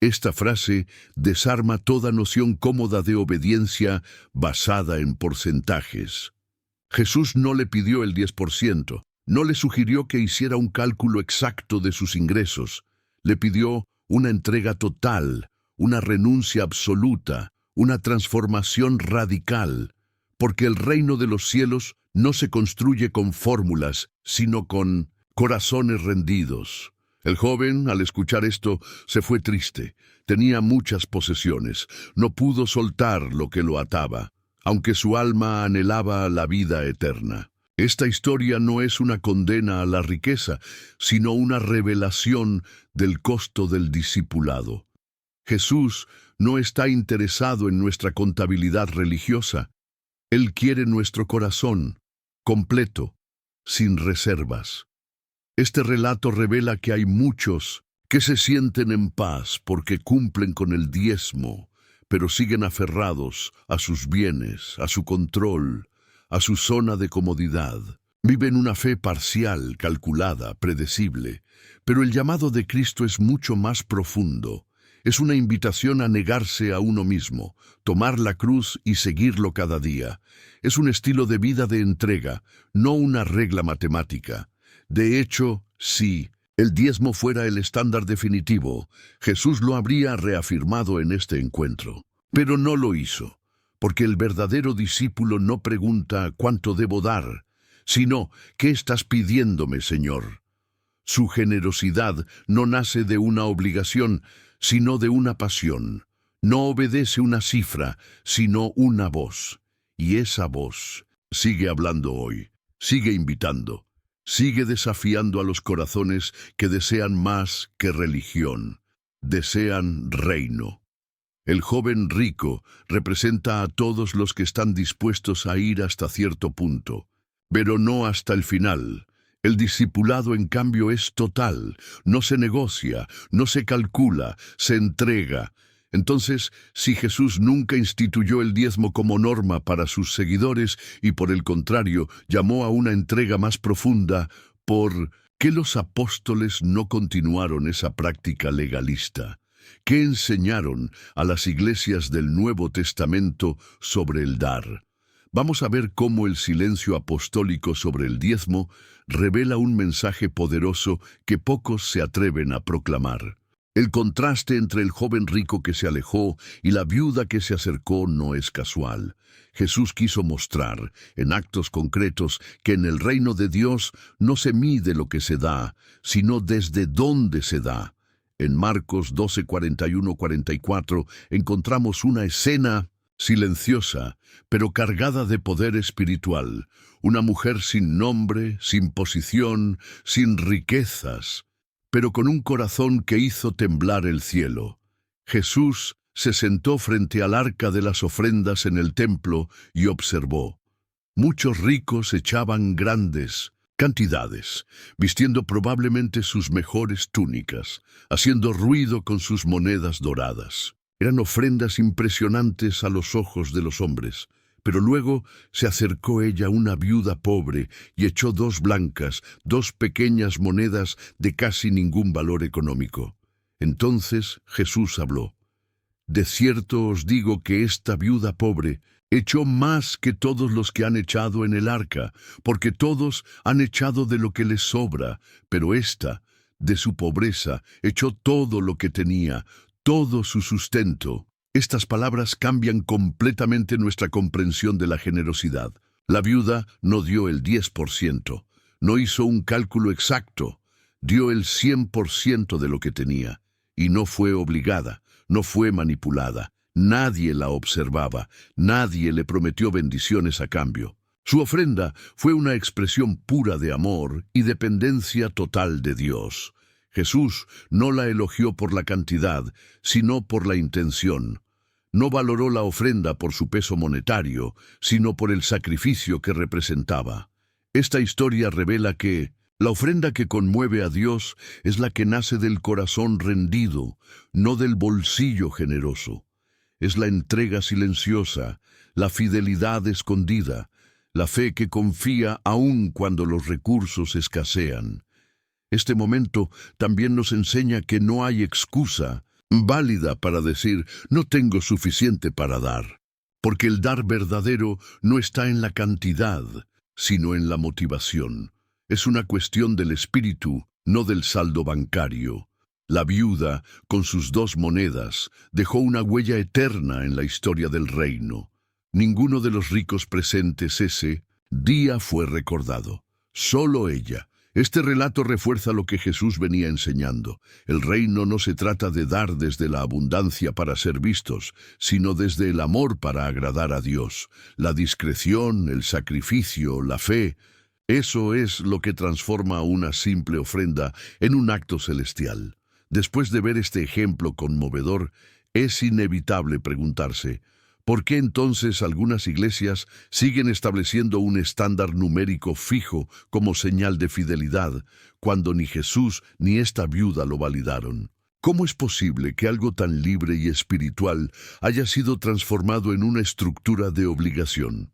Speaker 1: Esta frase desarma toda noción cómoda de obediencia basada en porcentajes. Jesús no le pidió el 10%, no le sugirió que hiciera un cálculo exacto de sus ingresos. Le pidió una entrega total, una renuncia absoluta, una transformación radical, porque el reino de los cielos no se construye con fórmulas, sino con corazones rendidos. El joven, al escuchar esto, se fue triste. Tenía muchas posesiones, no pudo soltar lo que lo ataba, aunque su alma anhelaba la vida eterna. Esta historia no es una condena a la riqueza, sino una revelación del costo del discipulado. Jesús no está interesado en nuestra contabilidad religiosa. Él quiere nuestro corazón, completo, sin reservas. Este relato revela que hay muchos que se sienten en paz porque cumplen con el diezmo, pero siguen aferrados a sus bienes, a su control, a su zona de comodidad. Viven una fe parcial, calculada, predecible, pero el llamado de Cristo es mucho más profundo. Es una invitación a negarse a uno mismo, tomar la cruz y seguirlo cada día. Es un estilo de vida de entrega, no una regla matemática. De hecho, si el diezmo fuera el estándar definitivo, Jesús lo habría reafirmado en este encuentro. Pero no lo hizo, porque el verdadero discípulo no pregunta cuánto debo dar, sino ¿qué estás pidiéndome, Señor? Su generosidad no nace de una obligación, sino de una pasión. No obedece una cifra, sino una voz. Y esa voz sigue hablando hoy, sigue invitando, sigue desafiando a los corazones que desean más que religión, desean reino. El joven rico representa a todos los que están dispuestos a ir hasta cierto punto, pero no hasta el final. El discipulado, en cambio, es total, no se negocia, no se calcula, se entrega. Entonces, si Jesús nunca instituyó el diezmo como norma para sus seguidores y por el contrario llamó a una entrega más profunda, ¿por qué los apóstoles no continuaron esa práctica legalista? ¿Qué enseñaron a las iglesias del Nuevo Testamento sobre el dar? Vamos a ver cómo el silencio apostólico sobre el diezmo revela un mensaje poderoso que pocos se atreven a proclamar. El contraste entre el joven rico que se alejó y la viuda que se acercó no es casual. Jesús quiso mostrar, en actos concretos, que en el reino de Dios no se mide lo que se da, sino desde dónde se da. En Marcos 12, 41-44 encontramos una escena silenciosa, pero cargada de poder espiritual. Una mujer sin nombre, sin posición, sin riquezas, pero con un corazón que hizo temblar el cielo. Jesús se sentó frente al arca de las ofrendas en el templo y observó. Muchos ricos echaban grandes cantidades, vistiendo probablemente sus mejores túnicas, haciendo ruido con sus monedas doradas. Eran ofrendas impresionantes a los ojos de los hombres. Pero luego se acercó ella, una viuda pobre, y echó 2 blancas, 2 pequeñas monedas de casi ningún valor económico. Entonces Jesús habló. De cierto os digo que esta viuda pobre echó más que todos los que han echado en el arca, porque todos han echado de lo que les sobra, pero ésta, de su pobreza, echó todo lo que tenía, todo su sustento. Estas palabras cambian completamente nuestra comprensión de la generosidad. La viuda no dio el 10%, no hizo un cálculo exacto, dio el 100% de lo que tenía, y no fue obligada, no fue manipulada, nadie la observaba, nadie le prometió bendiciones a cambio. Su ofrenda fue una expresión pura de amor y dependencia total de Dios. Jesús no la elogió por la cantidad, sino por la intención. No valoró la ofrenda por su peso monetario, sino por el sacrificio que representaba. Esta historia revela que la ofrenda que conmueve a Dios es la que nace del corazón rendido, no del bolsillo generoso. Es la entrega silenciosa, la fidelidad escondida, la fe que confía aun cuando los recursos escasean. Este momento también nos enseña que no hay excusa válida para decir no tengo suficiente para dar, porque el dar verdadero no está en la cantidad, sino en la motivación. Es una cuestión del espíritu, no del saldo bancario. La viuda, con sus 2 monedas, dejó una huella eterna en la historia del reino. Ninguno de los ricos presentes ese día fue recordado, solo ella. Este relato refuerza lo que Jesús venía enseñando. El reino no se trata de dar desde la abundancia para ser vistos, sino desde el amor para agradar a Dios. La discreción, el sacrificio, la fe, eso es lo que transforma una simple ofrenda en un acto celestial. Después de ver este ejemplo conmovedor, es inevitable preguntarse, ¿por qué entonces algunas iglesias siguen estableciendo un estándar numérico fijo como señal de fidelidad, cuando ni Jesús ni esta viuda lo validaron? ¿Cómo es posible que algo tan libre y espiritual haya sido transformado en una estructura de obligación?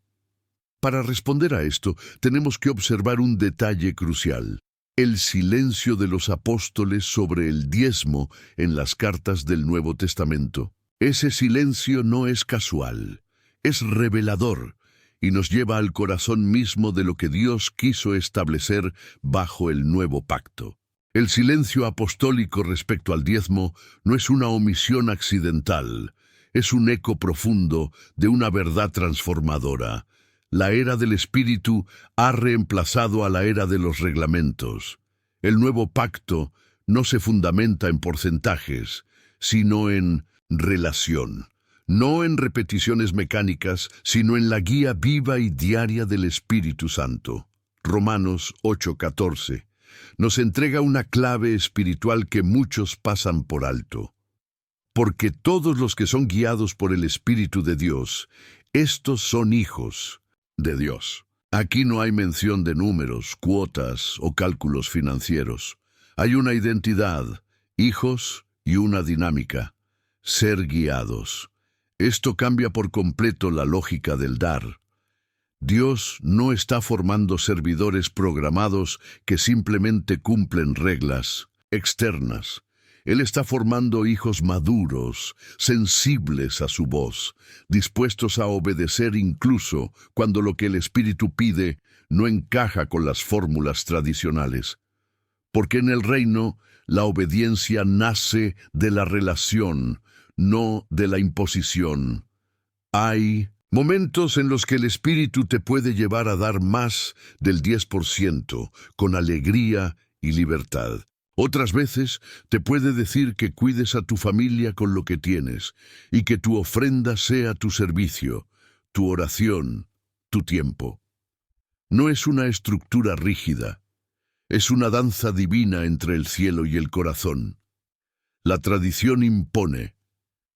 Speaker 1: Para responder a esto, tenemos que observar un detalle crucial: el silencio de los apóstoles sobre el diezmo en las cartas del Nuevo Testamento. Ese silencio no es casual, es revelador y nos lleva al corazón mismo de lo que Dios quiso establecer bajo el nuevo pacto. El silencio apostólico respecto al diezmo no es una omisión accidental, es un eco profundo de una verdad transformadora. La era del Espíritu ha reemplazado a la era de los reglamentos. El nuevo pacto no se fundamenta en porcentajes, sino en relación, no en repeticiones mecánicas, sino en la guía viva y diaria del Espíritu Santo. Romanos 8:14 nos entrega una clave espiritual que muchos pasan por alto. Porque todos los que son guiados por el Espíritu de Dios, estos son hijos de Dios. Aquí no hay mención de números, cuotas o cálculos financieros. Hay una identidad, hijos y una dinámica. Ser guiados. Esto cambia por completo la lógica del dar. Dios no está formando servidores programados que simplemente cumplen reglas externas. Él está formando hijos maduros, sensibles a su voz, dispuestos a obedecer incluso cuando lo que el Espíritu pide no encaja con las fórmulas tradicionales. Porque en el reino, la obediencia nace de la relación, no de la imposición. Hay momentos en los que el Espíritu te puede llevar a dar más del 10%, con alegría y libertad. Otras veces te puede decir que cuides a tu familia con lo que tienes y que tu ofrenda sea tu servicio, tu oración, tu tiempo. No es una estructura rígida, es una danza divina entre el cielo y el corazón. La tradición impone,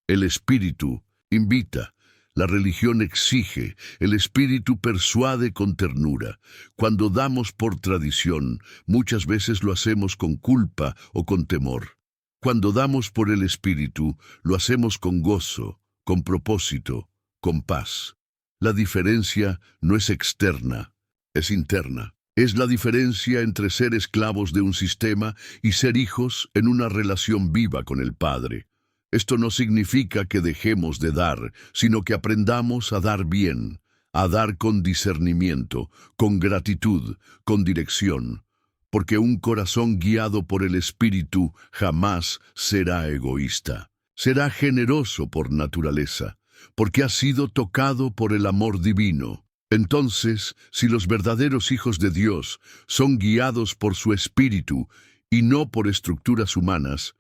Speaker 1: el Espíritu invita. La religión exige, el Espíritu persuade con ternura. Cuando damos por tradición, muchas veces lo hacemos con culpa o con temor. Cuando damos por el Espíritu, lo hacemos con gozo, con propósito, con paz. La diferencia no es externa, es interna. Es la diferencia entre ser esclavos de un sistema y ser hijos en una relación viva con el Padre. Esto no significa que dejemos de dar, sino que aprendamos a dar bien, a dar con discernimiento, con gratitud, con dirección, porque un corazón guiado por el Espíritu jamás será egoísta. Será generoso por naturaleza, porque ha sido tocado por el amor divino. Entonces, si los verdaderos hijos de Dios son guiados por su Espíritu y no por estructuras humanas,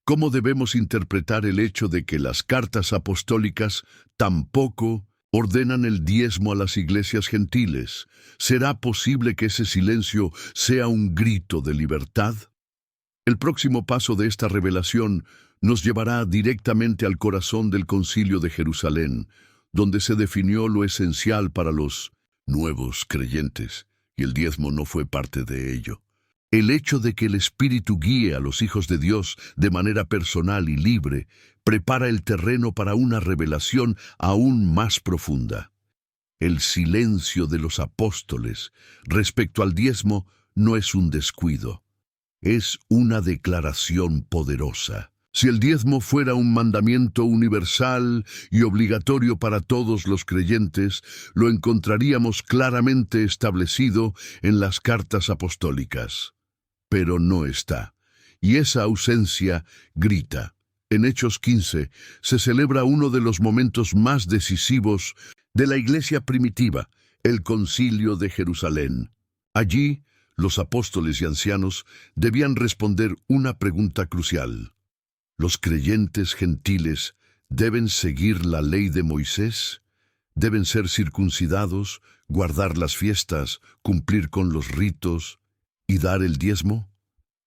Speaker 1: ¿cómo debemos interpretar el hecho de que las cartas apostólicas tampoco ordenan el diezmo a las iglesias gentiles? ¿Será posible que ese silencio sea un grito de libertad? El próximo paso de esta revelación nos llevará directamente al corazón del Concilio de Jerusalén, donde se definió lo esencial para los nuevos creyentes, y el diezmo no fue parte de ello. El hecho de que el Espíritu guíe a los hijos de Dios de manera personal y libre prepara el terreno para una revelación aún más profunda. El silencio de los apóstoles respecto al diezmo no es un descuido, es una declaración poderosa. Si el diezmo fuera un mandamiento universal y obligatorio para todos los creyentes, lo encontraríamos claramente establecido en las cartas apostólicas. Pero no está, y esa ausencia grita. En Hechos 15 se celebra uno de los momentos más decisivos de la iglesia primitiva, el Concilio de Jerusalén. Allí, los apóstoles y ancianos debían responder una pregunta crucial. ¿Los creyentes gentiles deben seguir la ley de Moisés? ¿Deben ser circuncidados, guardar las fiestas, cumplir con los ritos y dar el diezmo?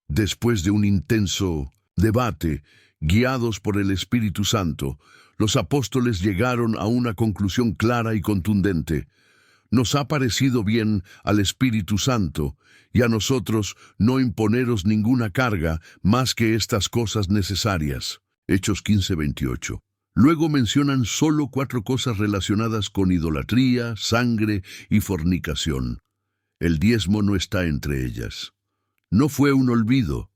Speaker 1: Después de un intenso debate, guiados por el Espíritu Santo, los apóstoles llegaron a una conclusión clara y contundente. Nos ha parecido bien al Espíritu Santo y a nosotros no imponeros ninguna carga más que estas cosas necesarias. Hechos 15:28. Luego mencionan solo 4 cosas relacionadas con idolatría, sangre y fornicación. El diezmo no está entre ellas. No fue un olvido,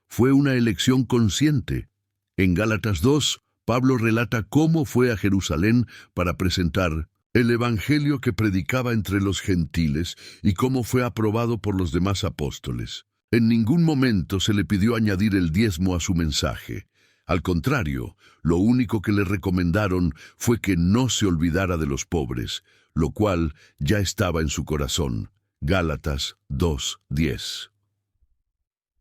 Speaker 1: fue una elección consciente. En Gálatas 2, Pablo relata cómo fue a Jerusalén para presentar el evangelio que predicaba entre los gentiles y cómo fue aprobado por los demás apóstoles. En ningún momento se le pidió añadir el diezmo a su mensaje. Al contrario, lo único que le recomendaron fue que no se olvidara de los pobres, lo cual ya estaba en su corazón. Gálatas 2:10.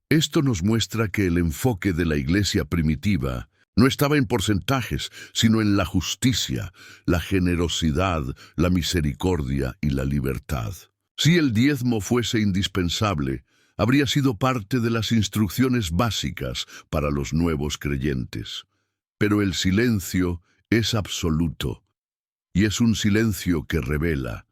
Speaker 1: Esto nos muestra que el enfoque de la iglesia primitiva no estaba en porcentajes, sino en la justicia, la generosidad, la misericordia y la libertad. Si el diezmo fuese indispensable, habría sido parte de las instrucciones básicas para los nuevos creyentes. Pero el silencio es absoluto, y es un silencio que revela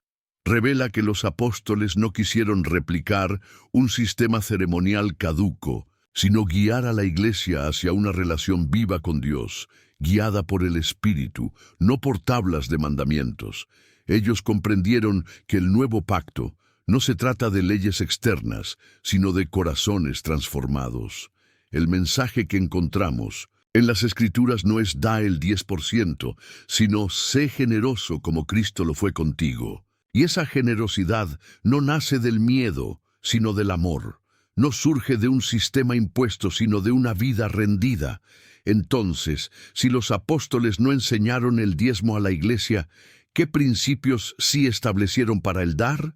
Speaker 1: que los apóstoles no quisieron replicar un sistema ceremonial caduco, sino guiar a la iglesia hacia una relación viva con Dios, guiada por el Espíritu, no por tablas de mandamientos. Ellos comprendieron que el nuevo pacto no se trata de leyes externas, sino de corazones transformados. El mensaje que encontramos en las Escrituras no es da el 10%, sino sé generoso como Cristo lo fue contigo. Y esa generosidad no nace del miedo, sino del amor. No surge de un sistema impuesto, sino de una vida rendida. Entonces, si los apóstoles no enseñaron el diezmo a la iglesia, ¿qué principios sí establecieron para el dar?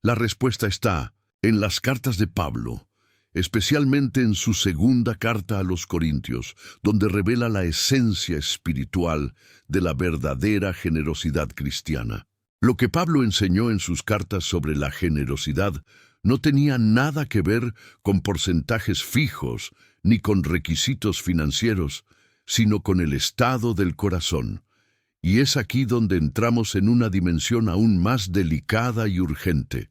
Speaker 1: La respuesta está en las cartas de Pablo, especialmente en su segunda carta a los Corintios, donde revela la esencia espiritual de la verdadera generosidad cristiana. Lo que Pablo enseñó en sus cartas sobre la generosidad no tenía nada que ver con porcentajes fijos ni con requisitos financieros, sino con el estado del corazón. Y es aquí donde entramos en una dimensión aún más delicada y urgente: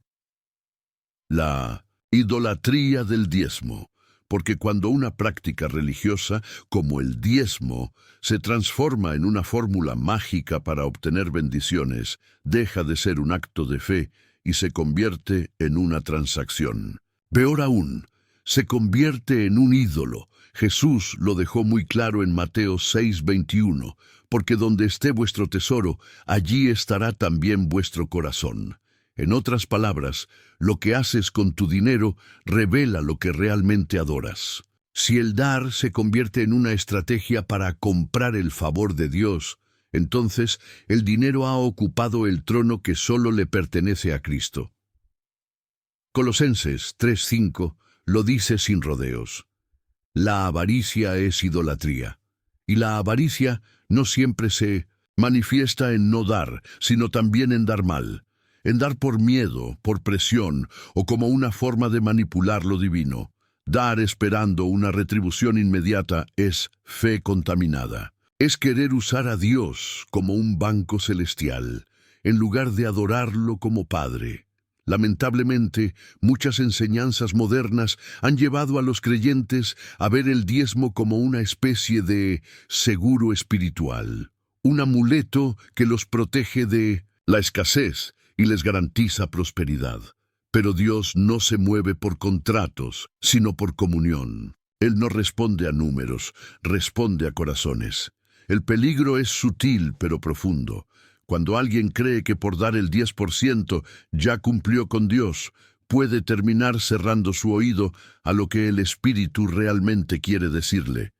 Speaker 1: la idolatría del diezmo. Porque cuando una práctica religiosa, como el diezmo, se transforma en una fórmula mágica para obtener bendiciones, deja de ser un acto de fe y se convierte en una transacción. Peor aún, se convierte en un ídolo. Jesús lo dejó muy claro en Mateo 6:21, porque donde esté vuestro tesoro, allí estará también vuestro corazón. En otras palabras, lo que haces con tu dinero revela lo que realmente adoras. Si el dar se convierte en una estrategia para comprar el favor de Dios, entonces el dinero ha ocupado el trono que solo le pertenece a Cristo. Colosenses 3:5 lo dice sin rodeos. La avaricia es idolatría, y la avaricia no siempre se manifiesta en no dar, sino también en dar mal. En dar por miedo, por presión o como una forma de manipular lo divino. Dar esperando una retribución inmediata es fe contaminada. Es querer usar a Dios como un banco celestial, en lugar de adorarlo como Padre. Lamentablemente, muchas enseñanzas modernas han llevado a los creyentes a ver el diezmo como una especie de seguro espiritual, un amuleto que los protege de la escasez y les garantiza prosperidad. Pero Dios no se mueve por contratos, sino por comunión. Él no responde a números, responde a corazones. El peligro es sutil pero profundo. Cuando alguien cree que por dar el 10% ya cumplió con Dios, puede terminar cerrando su oído a lo que el Espíritu realmente quiere decirle.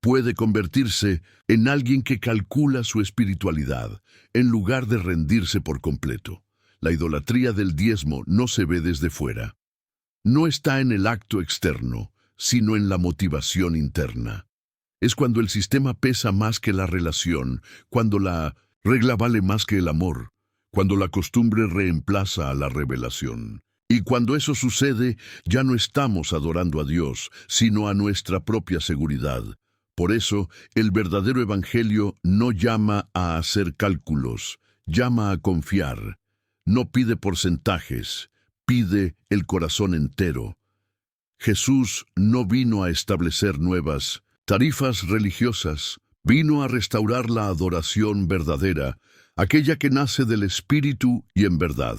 Speaker 1: Puede convertirse en alguien que calcula su espiritualidad, en lugar de rendirse por completo. La idolatría del diezmo no se ve desde fuera. No está en el acto externo, sino en la motivación interna. Es cuando el sistema pesa más que la relación, cuando la regla vale más que el amor, cuando la costumbre reemplaza a la revelación. Y cuando eso sucede, ya no estamos adorando a Dios, sino a nuestra propia seguridad. Por eso, el verdadero evangelio no llama a hacer cálculos, llama a confiar. No pide porcentajes, pide el corazón entero. Jesús no vino a establecer nuevas tarifas religiosas, vino a restaurar la adoración verdadera, aquella que nace del Espíritu y en verdad.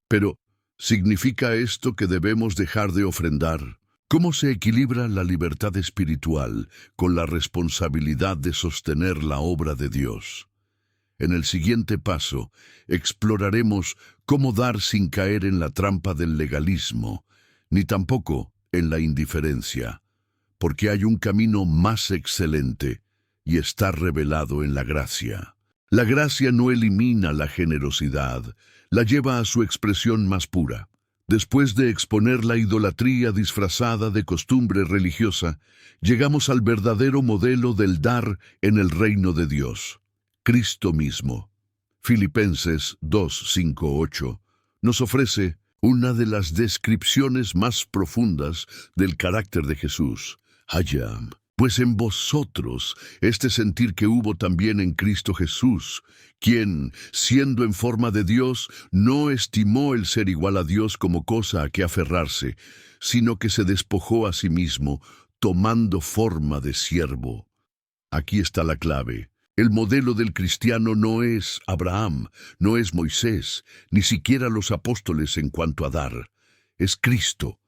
Speaker 1: Pero, ¿significa esto que debemos dejar de ofrendar? ¿Cómo se equilibra la libertad espiritual con la responsabilidad de sostener la obra de Dios? En el siguiente paso, exploraremos cómo dar sin caer en la trampa del legalismo, ni tampoco en la indiferencia, porque hay un camino más excelente y está revelado en la gracia. La gracia no elimina la generosidad, la lleva a su expresión más pura. Después de exponer la idolatría disfrazada de costumbre religiosa, llegamos al verdadero modelo del dar en el reino de Dios. Cristo mismo. Filipenses 2:5-8 nos ofrece una de las descripciones más profundas del carácter de Jesús. Hayam, pues en vosotros este sentir que hubo también en Cristo Jesús, quien, siendo en forma de Dios, no estimó el ser igual a Dios como cosa a que aferrarse, sino que se despojó a sí mismo, tomando forma de siervo. Aquí está la clave. El modelo del cristiano no es Abraham, no es Moisés, ni siquiera los apóstoles en cuanto a dar. Es Cristo.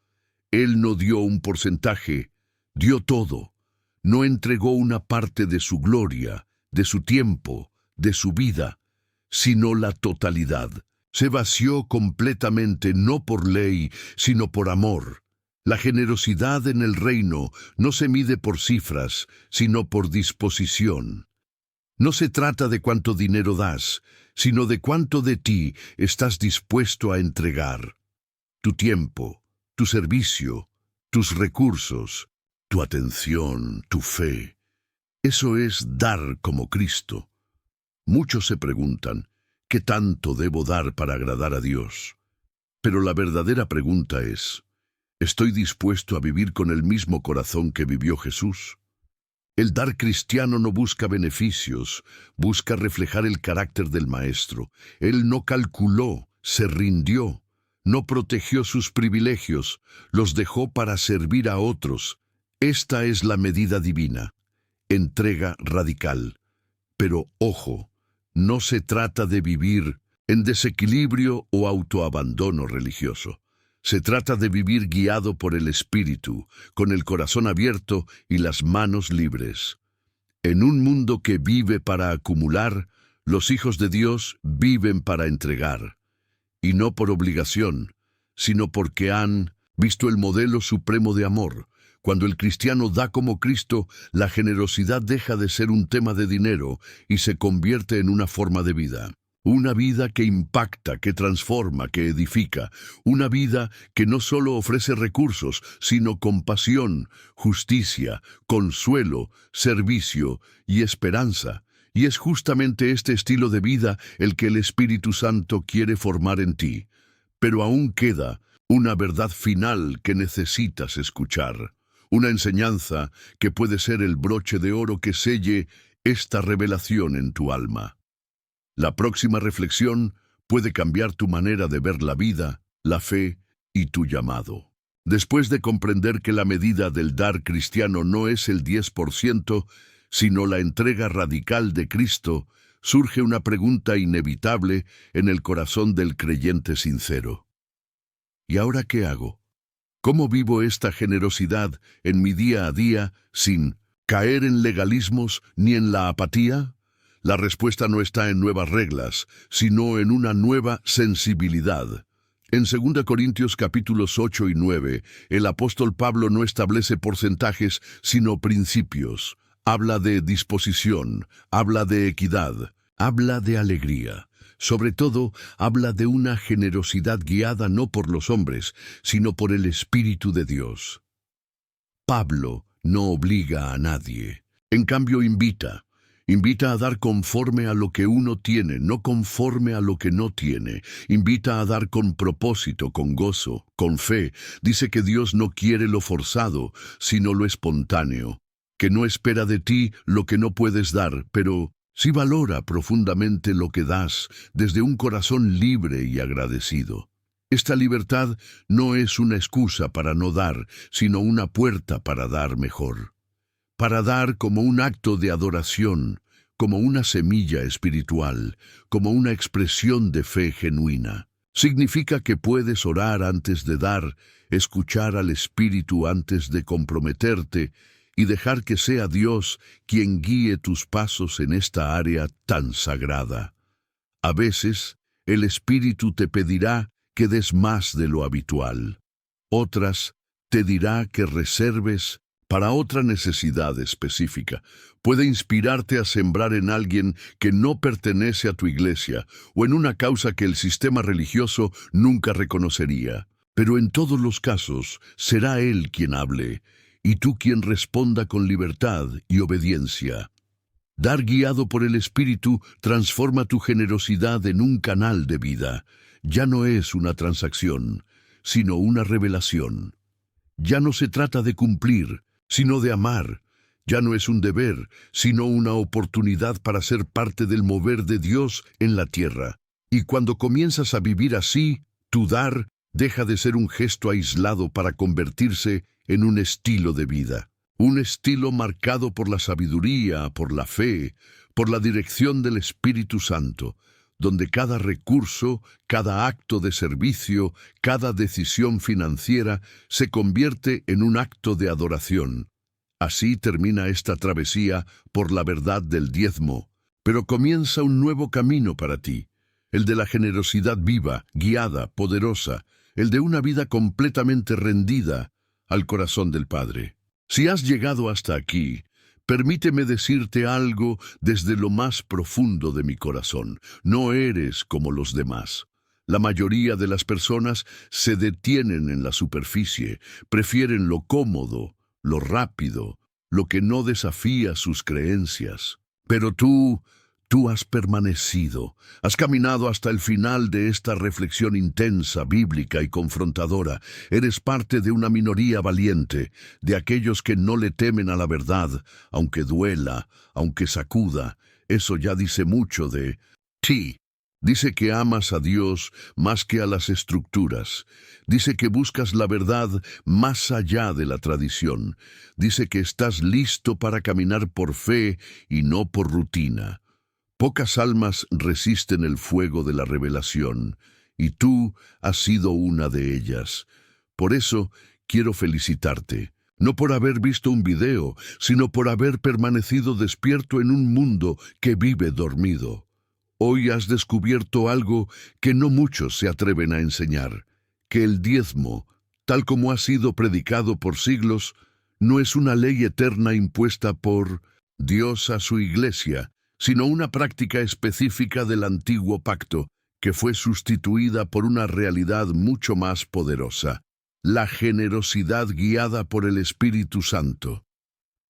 Speaker 1: Él no dio un porcentaje, dio todo. No entregó una parte de su gloria, de su tiempo, de su vida, sino la totalidad. Se vació completamente no por ley, sino por amor. La generosidad en el reino no se mide por cifras, sino por disposición. No se trata de cuánto dinero das, sino de cuánto de ti estás dispuesto a entregar. Tu tiempo, tu servicio, tus recursos, tu atención, tu fe. Eso es dar como Cristo. Muchos se preguntan, ¿qué tanto debo dar para agradar a Dios? Pero la verdadera pregunta es, ¿estoy dispuesto a vivir con el mismo corazón que vivió Jesús? El dar cristiano no busca beneficios, busca reflejar el carácter del Maestro. Él no calculó, se rindió, no protegió sus privilegios, los dejó para servir a otros. Esta es la medida divina, entrega radical. Pero, ojo, no se trata de vivir en desequilibrio o autoabandono religioso. Se trata de vivir guiado por el Espíritu, con el corazón abierto y las manos libres. En un mundo que vive para acumular, los hijos de Dios viven para entregar. Y no por obligación, sino porque han visto el modelo supremo de amor. Cuando el cristiano da como Cristo, la generosidad deja de ser un tema de dinero y se convierte en una forma de vida. Una vida que impacta, que transforma, que edifica. Una vida que no solo ofrece recursos, sino compasión, justicia, consuelo, servicio y esperanza. Y es justamente este estilo de vida el que el Espíritu Santo quiere formar en ti. Pero aún queda una verdad final que necesitas escuchar. Una enseñanza que puede ser el broche de oro que selle esta revelación en tu alma. La próxima reflexión puede cambiar tu manera de ver la vida, la fe y tu llamado. Después de comprender que la medida del dar cristiano no es el 10%, sino la entrega radical de Cristo, surge una pregunta inevitable en el corazón del creyente sincero. ¿Y ahora qué hago? ¿Cómo vivo esta generosidad en mi día a día sin caer en legalismos ni en la apatía? La respuesta no está en nuevas reglas, sino en una nueva sensibilidad. En 2 Corintios capítulos 8 y 9, el apóstol Pablo no establece porcentajes, sino principios. Habla de disposición, habla de equidad, habla de alegría. Sobre todo, habla de una generosidad guiada no por los hombres, sino por el Espíritu de Dios. Pablo no obliga a nadie. En cambio, invita a dar conforme a lo que uno tiene, no conforme a lo que no tiene. Invita a dar con propósito, con gozo, con fe. Dice que Dios no quiere lo forzado, sino lo espontáneo. Que no espera de ti lo que no puedes dar, pero sí valora profundamente lo que das desde un corazón libre y agradecido. Esta libertad no es una excusa para no dar, sino una puerta para dar mejor. Para dar como un acto de adoración, como una semilla espiritual, como una expresión de fe genuina. Significa que puedes orar antes de dar, escuchar al Espíritu antes de comprometerte y dejar que sea Dios quien guíe tus pasos en esta área tan sagrada. A veces, el Espíritu te pedirá que des más de lo habitual. Otras, te dirá que reserves para otra necesidad específica. Puede inspirarte a sembrar en alguien que no pertenece a tu iglesia o en una causa que el sistema religioso nunca reconocería. Pero en todos los casos, será Él quien hable y tú quien responda con libertad y obediencia. Dar guiado por el Espíritu transforma tu generosidad en un canal de vida. Ya no es una transacción, sino una revelación. Ya no se trata de cumplir, sino de amar. Ya no es un deber, sino una oportunidad para ser parte del mover de Dios en la tierra. Y cuando comienzas a vivir así, tu dar deja de ser un gesto aislado para convertirse en un estilo de vida. Un estilo marcado por la sabiduría, por la fe, por la dirección del Espíritu Santo, donde cada recurso, cada acto de servicio, cada decisión financiera se convierte en un acto de adoración. Así termina esta travesía por la verdad del diezmo, pero comienza un nuevo camino para ti, el de la generosidad viva, guiada, poderosa, el de una vida completamente rendida al corazón del Padre. Si has llegado hasta aquí, permíteme decirte algo desde lo más profundo de mi corazón. No eres como los demás. La mayoría de las personas se detienen en la superficie, prefieren lo cómodo, lo rápido, lo que no desafía sus creencias. Pero tú has permanecido, has caminado hasta el final de esta reflexión intensa, bíblica y confrontadora. Eres parte de una minoría valiente, de aquellos que no le temen a la verdad, aunque duela, aunque sacuda. Eso ya dice mucho de ti. Dice que amas a Dios más que a las estructuras. Dice que buscas la verdad más allá de la tradición. Dice que estás listo para caminar por fe y no por rutina. Pocas almas resisten el fuego de la revelación, y tú has sido una de ellas. Por eso quiero felicitarte, no por haber visto un video, sino por haber permanecido despierto en un mundo que vive dormido. Hoy has descubierto algo que no muchos se atreven a enseñar, que el diezmo, tal como ha sido predicado por siglos, no es una ley eterna impuesta por Dios a su iglesia, sino una práctica específica del antiguo pacto, que fue sustituida por una realidad mucho más poderosa, la generosidad guiada por el Espíritu Santo.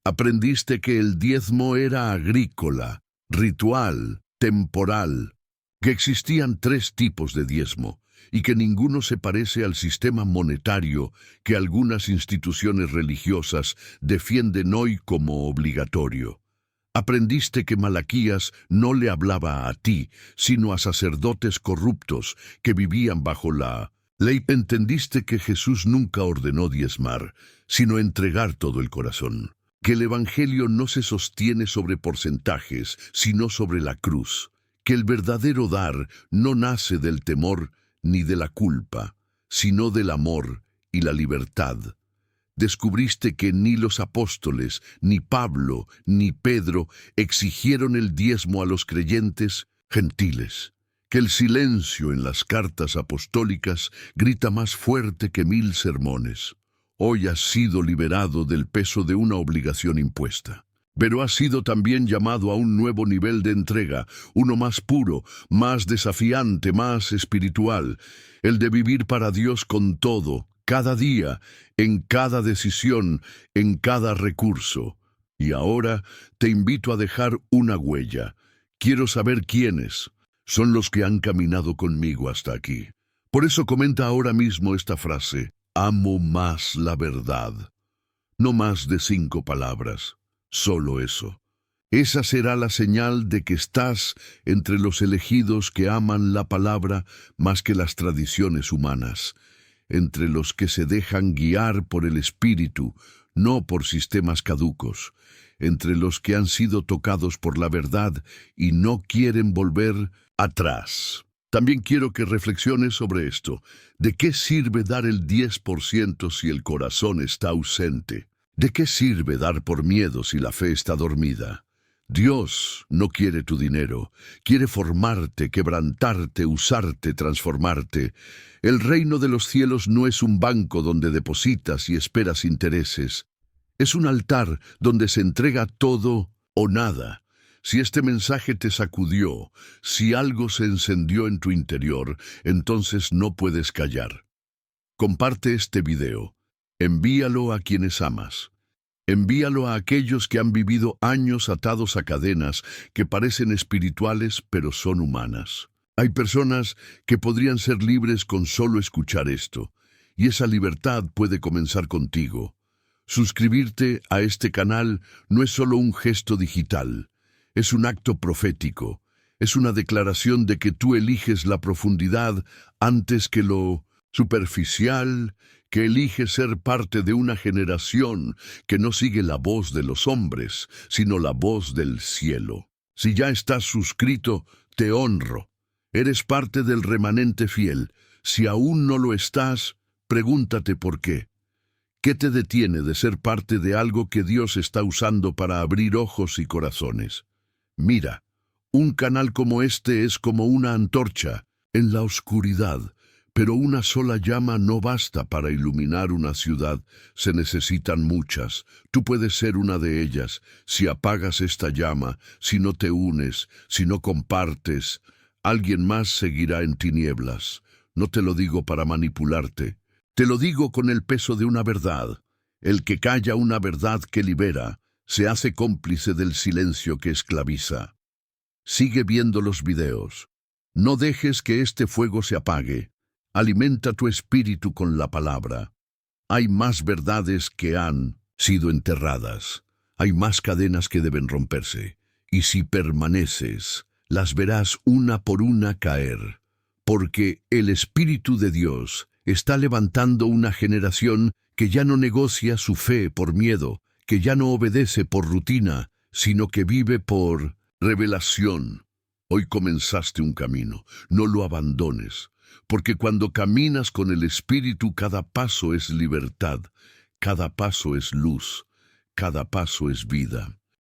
Speaker 1: Aprendiste que el diezmo era agrícola, ritual, temporal, que existían 3 tipos de diezmo, y que ninguno se parece al sistema monetario que algunas instituciones religiosas defienden hoy como obligatorio. Aprendiste que Malaquías no le hablaba a ti, sino a sacerdotes corruptos que vivían bajo la ley. Entendiste que Jesús nunca ordenó diezmar, sino entregar todo el corazón. Que el Evangelio no se sostiene sobre porcentajes, sino sobre la cruz. Que el verdadero dar no nace del temor ni de la culpa, sino del amor y la libertad. Descubriste que ni los apóstoles, ni Pablo, ni Pedro exigieron el diezmo a los creyentes gentiles, que el silencio en las cartas apostólicas grita más fuerte que 1000 sermones. Hoy has sido liberado del peso de una obligación impuesta, pero has sido también llamado a un nuevo nivel de entrega, uno más puro, más desafiante, más espiritual, el de vivir para Dios con todo, cada día, en cada decisión, en cada recurso. Y ahora te invito a dejar una huella. Quiero saber quiénes son los que han caminado conmigo hasta aquí. Por eso comenta ahora mismo esta frase: amo más la verdad. No más de 5 palabras, solo eso. Esa será la señal de que estás entre los elegidos que aman la palabra más que las tradiciones humanas, entre los que se dejan guiar por el Espíritu, no por sistemas caducos, entre los que han sido tocados por la verdad y no quieren volver atrás. También quiero que reflexiones sobre esto. ¿De qué sirve dar el 10% si el corazón está ausente? ¿De qué sirve dar por miedo si la fe está dormida? Dios no quiere tu dinero, quiere formarte, quebrantarte, usarte, transformarte. El reino de los cielos no es un banco donde depositas y esperas intereses. Es un altar donde se entrega todo o nada. Si este mensaje te sacudió, si algo se encendió en tu interior, entonces no puedes callar. Comparte este video. Envíalo a quienes amas. Envíalo a aquellos que han vivido años atados a cadenas que parecen espirituales pero son humanas. Hay personas que podrían ser libres con solo escuchar esto, y esa libertad puede comenzar contigo. Suscribirte a este canal no es solo un gesto digital, es un acto profético, es una declaración de que tú eliges la profundidad antes que lo superficial, que elige ser parte de una generación que no sigue la voz de los hombres, sino la voz del cielo. Si ya estás suscrito, te honro. Eres parte del remanente fiel. Si aún no lo estás, pregúntate por qué. ¿Qué te detiene de ser parte de algo que Dios está usando para abrir ojos y corazones? Mira, un canal como este es como una antorcha en la oscuridad, pero una sola llama no basta para iluminar una ciudad, se necesitan muchas. Tú puedes ser una de ellas. Si apagas esta llama, si no te unes, si no compartes, alguien más seguirá en tinieblas. No te lo digo para manipularte, te lo digo con el peso de una verdad. El que calla una verdad que libera, se hace cómplice del silencio que esclaviza. Sigue viendo los videos. No dejes que este fuego se apague. Alimenta tu espíritu con la palabra. Hay más verdades que han sido enterradas. Hay más cadenas que deben romperse. Y si permaneces, las verás una por una caer. Porque el Espíritu de Dios está levantando una generación que ya no negocia su fe por miedo, que ya no obedece por rutina, sino que vive por revelación. Hoy comenzaste un camino, no lo abandones, porque cuando caminas con el Espíritu cada paso es libertad, cada paso es luz, cada paso es vida.